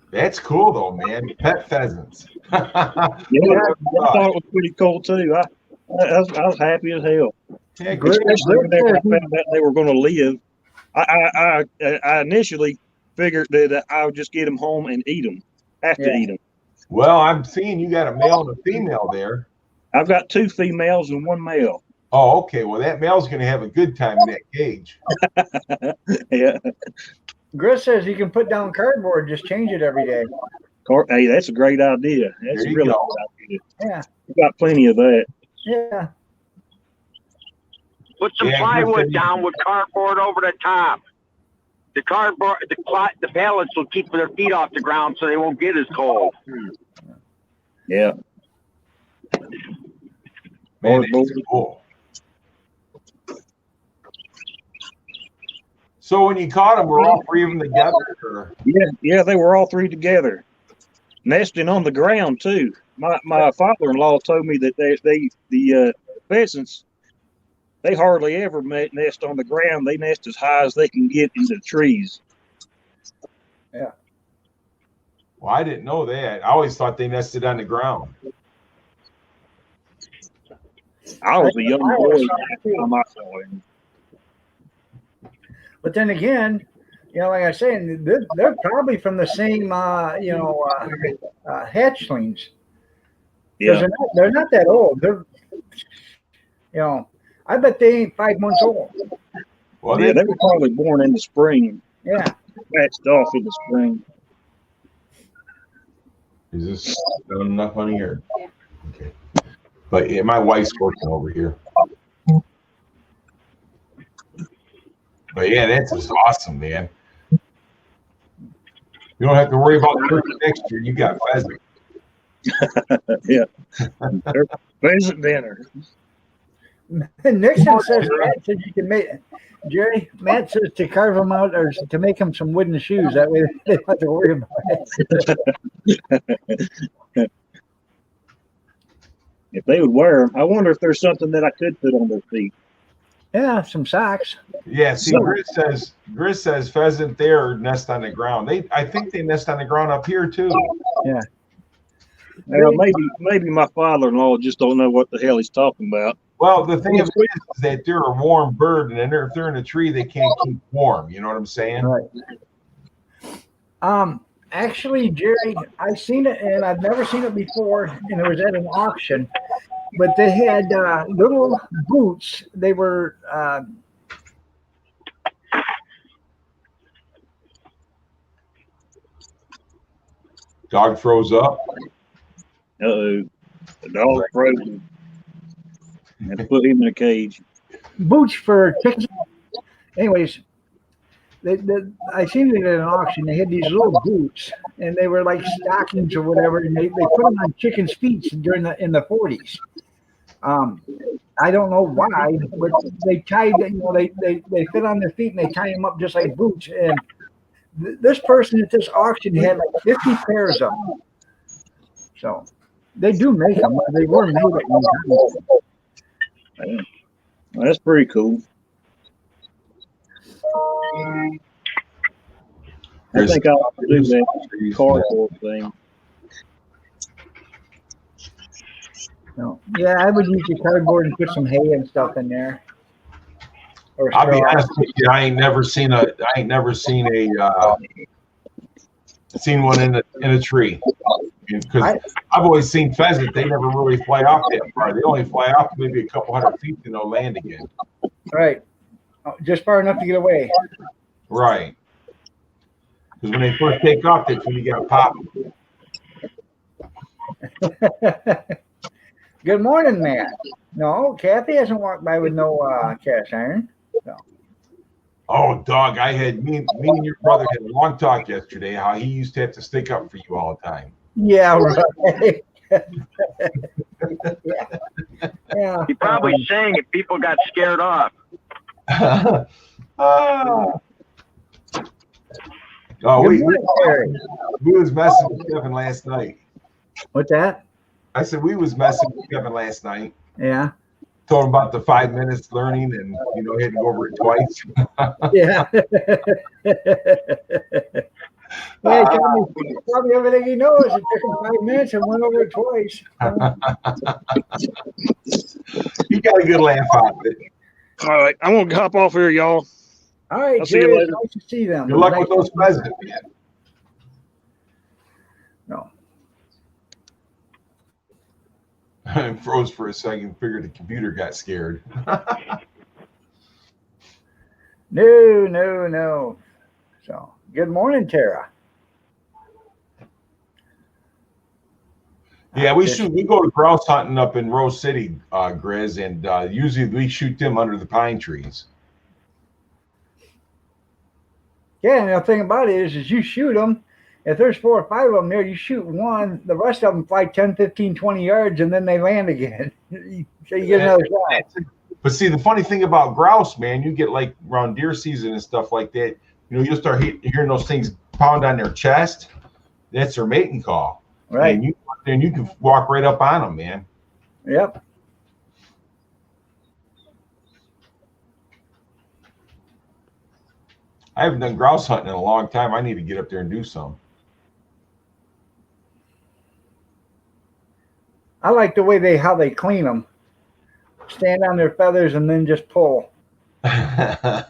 That's cool though, man. Pet pheasants. Yeah, I thought it was pretty cool too. I was happy as hell. Yeah, good. Especially whenever I found out they were going to live. I initially figured that I would just get them home and eat them. Have to eat them. Well, I'm seeing you got a male and a female there. I've got 2 females and 1 male. Oh, okay. Well, that male's going to have a good time in that cage. Yeah. Gris says you can put down cardboard, just change it every day. Hey, that's a great idea. That's There a you really go. good idea. Yeah, We've got plenty of that. yeah. Put some Yeah, plywood good. down with cardboard over the top. The cardboard, the pallets will keep their feet off the ground so they won't get as cold. Yeah. Man, that's cool. So when you caught them, were all 3 of them together? Or? Yeah, they were all 3 together, nesting on the ground too. My father-in-law told me that the pheasants, they hardly ever nest on the ground. They nest as high as they can get into the trees. Yeah. Well, I didn't know that. I always thought they nested on the ground. I was a young boy last time I saw him. But then again, like I was saying, they're probably from the same, hatchlings. Yeah. They're not that old. They're, I bet they ain't 5 months old. Well, Yeah, they were probably born in the spring, Yeah. hatched off in the spring. Is this done enough on here? Okay. But yeah, my wife's working over here. But yeah, that's just awesome, man. You don't have to worry about turkey next year. You got pheasant. Yeah. Pheasant dinner. Nixon says Matt says you can make Jerry. Matt says to carve them out or to make them some wooden shoes. That way they don't have to worry about it. If they would wear them, I wonder if there's something that I could put on their feet. Yeah, some socks. Yeah, see, Gris says pheasant there nest on the ground. I think they nest on the ground up here too. Yeah. Well, maybe my father-in-law just don't know what the hell he's talking about. Well, the thing is that they're a warm bird, and if they're in a tree, they can't keep warm. You know what I'm saying? Right. Actually, Jerry, I've seen it, and I've never seen it before, and it was at an auction. But they had little boots. They were Dog froze up. Uh-oh. The dog frozen. Had to put him in a cage. boots for chickens. Anyways, I seen it at an auction. They had these little boots, and they were like stockings or whatever, and they put them on chickens' feet in the 40s. I don't know why, but they tied, they fit on their feet and they tie them up just like boots. And this person at this auction had like 50 pairs of them. So they do make them. They were made at one time. Well, that's pretty cool. I think I'll do that cardboard thing. No. Yeah, I would use your cardboard and put some hay and stuff in there. Or I'll be straw. honest with you, I ain't never seen one in a tree. Because I've always seen pheasant, they never really fly off that far. They only fly off maybe a couple hundred feet to no land again. Right. Just far enough to get away. Right. Because when they first take off, that's when you got pop. Good morning, Matt. No, Kathy hasn't walked by with no cast iron. No. Oh, dog, me and your brother had a long talk yesterday how he used to have to stick up for you all the time. Yeah, right. Yeah. He probably sang it. People got scared off. Oh, Good we morning, Terry. was messing with Kevin last night. What's that? I said we was messing with Kevin last night. Yeah. Told him about the 5 minutes learning, and had to go over it twice. Yeah. Yeah, probably everything he knows. It took him 5 minutes and went over it twice. You got a good laugh out of it. All right, I'm gonna hop off here, y'all. All right, I'll see you Jerry, later. nice to see them. Good luck Nice with those pheasants, man. No. I froze for a second, figured the computer got scared. No. So, good morning, Tara. Yeah, we go to grouse hunting up in Rose City, Grizz, and usually we shoot them under the pine trees. Yeah, and the thing about it is you shoot them. If there's 4 or 5 of them there, you shoot one, the rest of them fly 10, 15, 20 yards, and then they land again. So you get another shot. But see, the funny thing about grouse, man, you get like around deer season and stuff like that, you'll start hearing those things pound on their chest. That's their mating call. Right. And you can walk right up on them, man. Yep. I haven't done grouse hunting in a long time. I need to get up there and do some. I like the way how they clean them. Stand on their feathers and then just pull. They're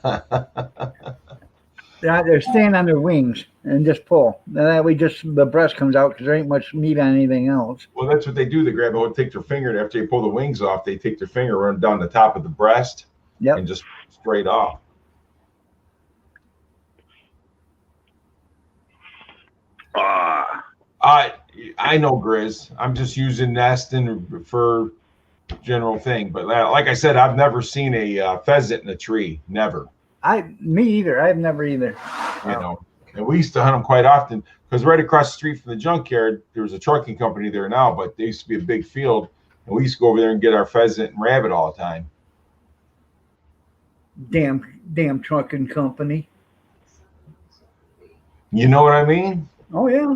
stand on their wings and just pull. And that way the breast comes out because there ain't much meat on anything else. Well, that's what they do. They grab it, take their finger, and after they pull the wings off, they take their finger, run down the top of the breast, Yep. and just straight off. I know, Grizz. I'm just using nesting for general thing. But like I said, I've never seen a pheasant in a tree. Never. Me either. I've never either. You know, and we used to hunt them quite often because right across the street from the junkyard, there was a trucking company there now, but there used to be a big field, and we used to go over there and get our pheasant and rabbit all the time. Damn trucking company. You know what I mean? Oh yeah.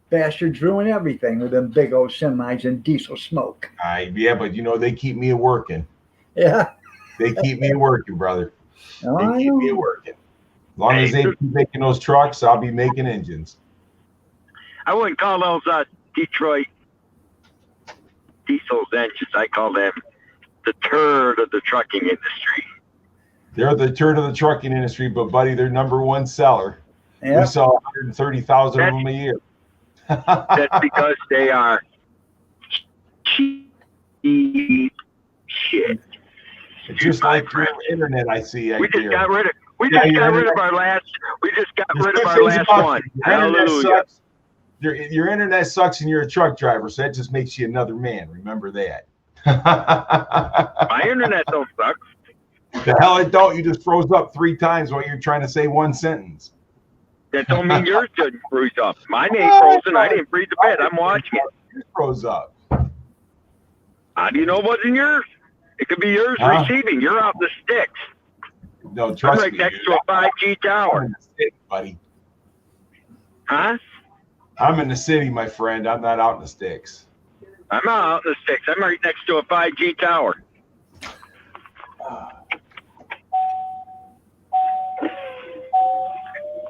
Bastards ruin everything with them big old semis and diesel smoke. Yeah, but they keep me working. Yeah. They keep me working, brother. Oh, they keep me working. As long as they keep making those trucks, I'll be making engines. I wouldn't call those Detroit diesel engines. I call them the turd of the trucking industry. They're the turd of the trucking industry, but buddy, they're number one seller. Yep. We sell 130,000 of them a year. That's because they are cheap shit. It's just like your internet, I see. We just got rid of our last one. Hallelujah. Your internet sucks and you're a truck driver, so that just makes you another man. Remember that. My internet don't suck. The hell it don't. You just froze up 3 times while you're trying to say one sentence. That don't mean yours didn't freeze up. Mine ain't frozen. I didn't freeze a bit. I'm watching it. Yours froze up. How do you know it wasn't yours? It could be yours receiving. You're out the sticks. No, trust me. I'm right next to a 5G tower. I'm in the city, buddy. Huh? I'm in the city, my friend. I'm not out in the sticks. I'm out in the sticks. I'm right next to a 5G tower.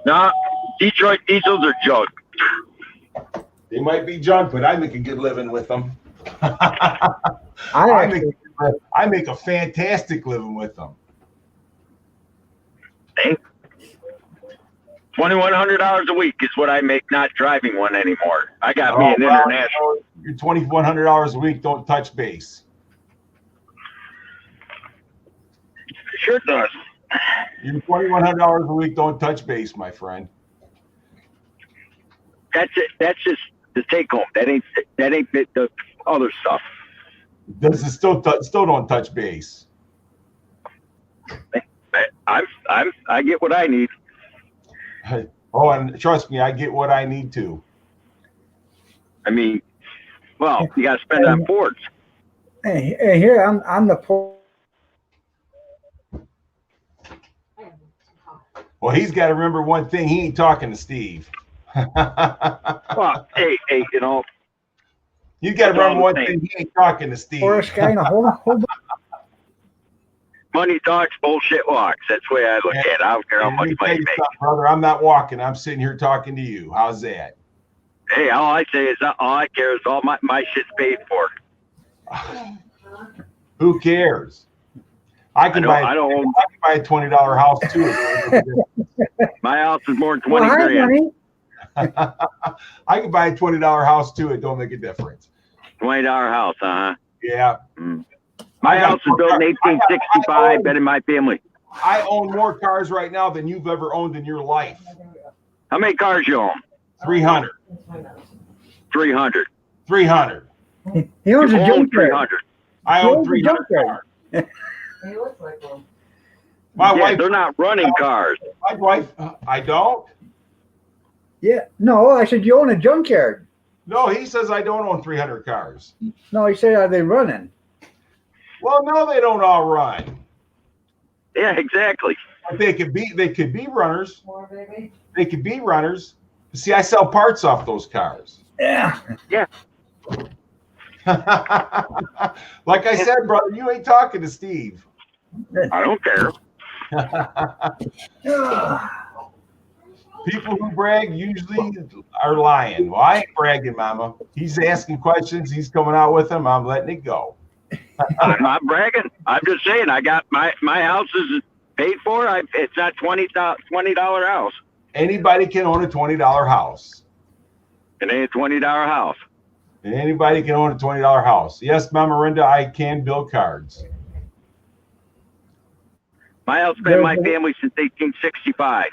Nah, Detroit diesels are junk. They might be junk, but I make a good living with them. I make a fantastic living with them. $2,100 a week is what I make not driving one anymore. I got me an international. Your $2,100 a week don't touch base. Sure does. Your $2,100 a week don't touch base, my friend. That's it. That's just the take home. That ain't the other stuff. Does it still don't touch base? I get what I need. Oh, and trust me, I get what I need too. I mean, well, you got to spend on Fords. Hey, here I'm the poor. Well, he's got to remember one thing: he ain't talking to Steve. Well, hey, you know. You got to remember one thing: he ain't talking to Steve. Poorest guy in the whole. Money talks, bullshit walks. That's the way I look at it. I don't care how much money you make. Brother, I'm not walking. I'm sitting here talking to you. How's that? Hey, all I say is all I care is all my shit's paid for. Who cares? I can buy a $20 house too. My house is more than 20 grand. I can buy a $20 house too. It don't make a difference. $20 house, Yeah. My I got house was built in I 1865, been in my family. I own more cars right now than you've ever owned in your life. How many cars you own? 300. 300. 300. He owns You a own junkyard. 300. I He own owns a 300 junkyard. cars. He looks like one. My Yeah, wife, they're not running cars. my wife, I don't. Yeah. No, I said you own a junkyard. No, he says I don't own 300 cars. No, he said, are they running? Well, no, they don't all run. Yeah, exactly. But they could be runners. More, baby. They could be runners. See, I sell parts off those cars. Yeah. Like I said, brother, you ain't talking to Steve. I don't care. People who brag usually are lying. Well, I ain't bragging, Mama. He's asking questions. He's coming out with them. I'm letting it go. I'm not bragging. I'm just saying I got my house is paid for. It's not $20 house. Anybody can own a $20 house. It ain't a $20 house. And anybody can own a $20 house. Yes, Mama Rinda, I can build cards. My house been in my family since 1865.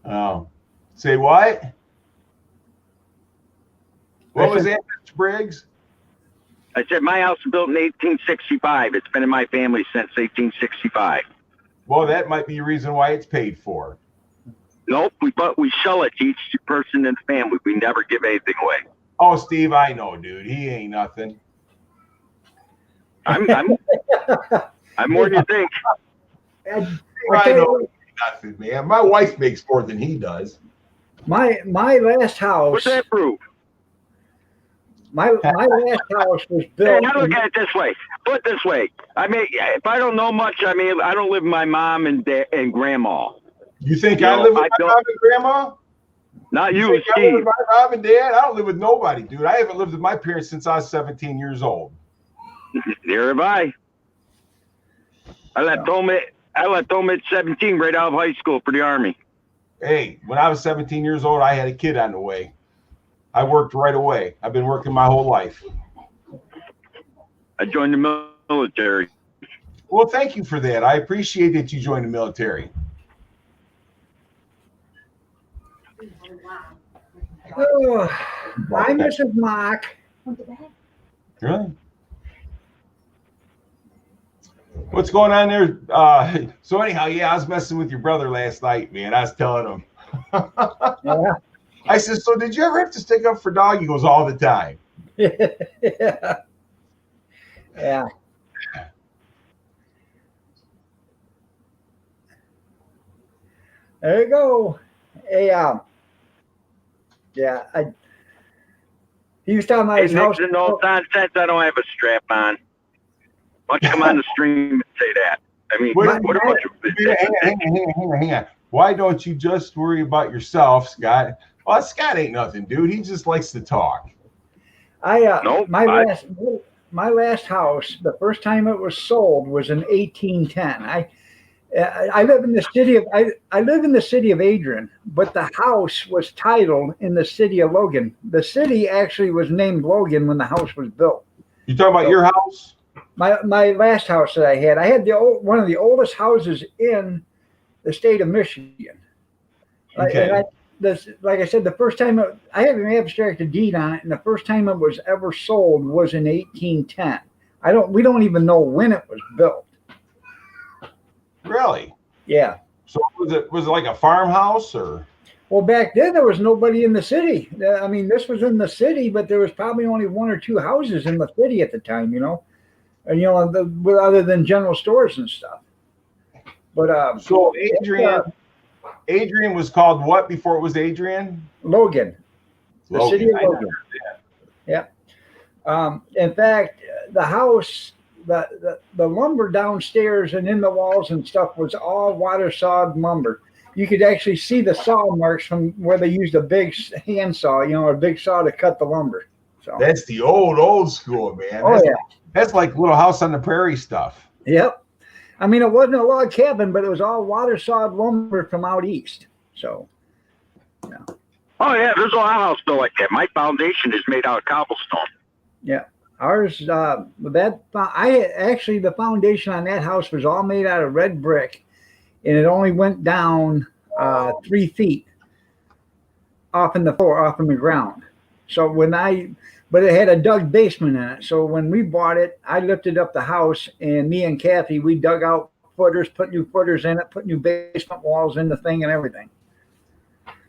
Oh, say what? What was that, Mr. Briggs? I said my house was built in 1865. It's been in my family since 1865. Well, that might be a reason why it's paid for. Nope, we sell it to each person in the family. We never give anything away. Oh, Steve, I know, dude. He ain't nothing. I'm more than you think. I know he ain't nothing, man. My wife makes more than he does. My last house. What's that prove? My last house was Hey, built. I look at it this way. Put it this way. I mean, if I don't know much, I mean, I don't live with my mom and and grandma. You think You I know, live with I my don't- mom and grandma? Not you, think I live Steve. with my mom and dad? I don't live with nobody, dude. I haven't lived with my parents since I was 17 years old. Neither have I. I left home at 17, right out of high school for the Army. Hey, when I was 17 years old, I had a kid on the way. I worked right away. I've been working my whole life. I joined the military. Well, thank you for that. I appreciate that you joined the military. Oh, hi, Mrs. Mock. Really? What's going on there? So anyhow, yeah, I was messing with your brother last night, man. I was telling him. Yeah. I said, so did you ever have to stick up for dog? He goes, all the time. Yeah. Yeah. There you go. Hey, yeah, he was talking about Hey, his house. Nixon, no nonsense. I don't have a strap on. Why don't you come on the stream and say that? I mean, Wait, what about you? Hang on. Why don't you just worry about yourself, Scott? Well, Scott ain't nothing, dude. He just likes to talk. Nope, My last house, the first time it was sold was in 1810. I live in the city of I live in the city of Adrian, but the house was titled in the city of Logan. The city actually was named Logan when the house was built. You talking about your house? My last house that I had one of the oldest houses in the state of Michigan. Okay. Like I said, the first time I have an abstracted deed on it, and the first time it was ever sold was in 1810. We don't even know when it was built. Really? Yeah. So was it like a farmhouse or? Well, back then there was nobody in the city. I mean, this was in the city, but there was probably only one or two houses in the city at the time, and other than general stores and stuff. But So Adrian was called what before it was Adrian? Logan. The Logan. city of Logan. Yeah. In fact, the house, the lumber downstairs and in the walls and stuff was all water sawed lumber. You could actually see the saw marks from where they used a big hand saw, a big saw to cut the lumber. So That's the old school, man. Oh, yeah. That's like Little House on the Prairie stuff. Yep. I mean, it wasn't a log cabin, but it was all water sawed lumber from out east. So, Oh yeah, there's a lot of house built like that. My foundation is made out of cobblestone. yeah. Ours, the foundation on that house was all made out of red brick, and it only went down 3 feet off in the floor, off in the ground. So but it had a dug basement in it. So when we bought it, I lifted up the house, and me and Kathy, we dug out footers, put new footers in it, put new basement walls in the thing and everything.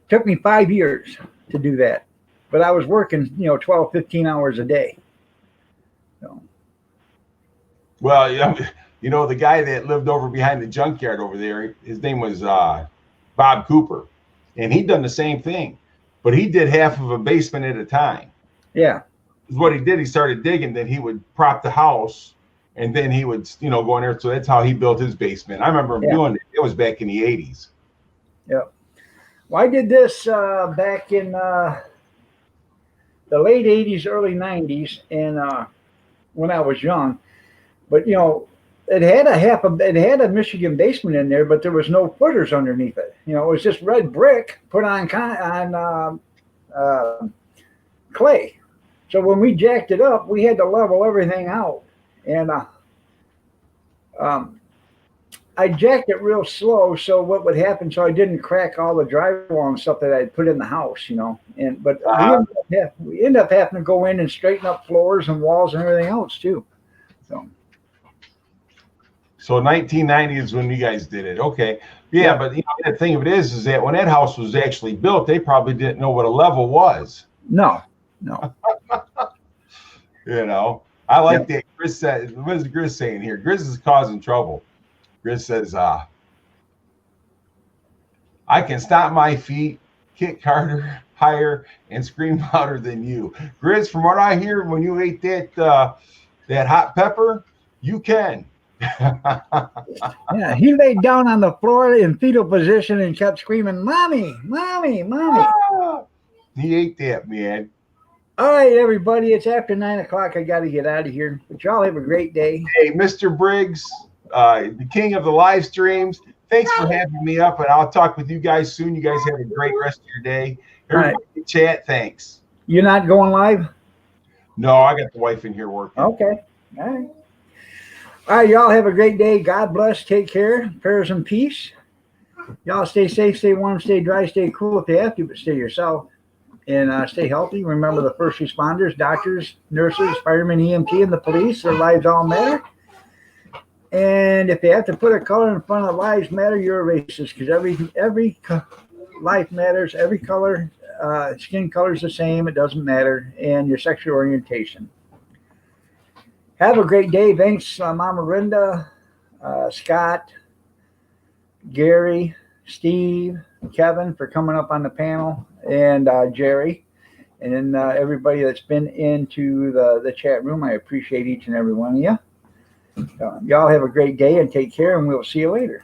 Took me 5 years to do that, but I was working, 12, 15 hours a day. So. Well, the guy that lived over behind the junkyard over there, his name was Bob Cooper, and he'd done the same thing, but he did half of a basement at a time. Yeah. What he did, he started digging, then he would prop the house, and then he would, go in there. So that's how he built his basement. I remember him doing it. It was back in the 80s. Yeah. Well, I did this back in the late 80s, early 90s, and when I was young. But, it had a Michigan basement in there, but there was no footers underneath it. It was just red brick put on clay. So when we jacked it up, we had to level everything out. And I jacked it real slow, so what would happen, so I didn't crack all the drywall and stuff that I'd put in the house, But we ended up having to go in and straighten up floors and walls and everything else too. So 1990 is when you guys did it. Okay. Yeah. But the thing of it is that when that house was actually built, they probably didn't know what a level was. No. I like that. Chris said, what is Chris saying here? Chris is causing trouble. Chris says, I can stomp my feet, kick harder, higher, and scream louder than you. Chris, from what I hear, when you ate that hot pepper, you can. Yeah, he laid down on the floor in fetal position and kept screaming, "Mommy, mommy, mommy." He ate that, man. All right, everybody, it's after 9 o'clock. I got to get out of here. But y'all have a great day. Hey, Mr. Briggs, the king of the live streams, thanks for having me up, and I'll talk with you guys soon. You guys have a great rest of your day. Everybody in chat, thanks. You're not going live? No, I got the wife in here working. Okay. All right. All right, y'all have a great day. God bless. Take care. Prayers and peace. Y'all stay safe, stay warm, stay dry, stay cool if you have to, but stay yourself. And stay healthy. Remember the first responders, doctors, nurses, firemen, EMT, and the police. Their lives all matter. And if you have to put a color in front of lives matter, you're a racist, because every life matters. Every color, skin color is the same. It doesn't matter. And your sexual orientation. Have a great day. Thanks, Mama Linda, Scott, Gary, Steve, Kevin for coming up on the panel, and Jerry, and then everybody that's been into the chat room. I appreciate each and every one of you. Y'all have a great day and take care, and we'll see you later.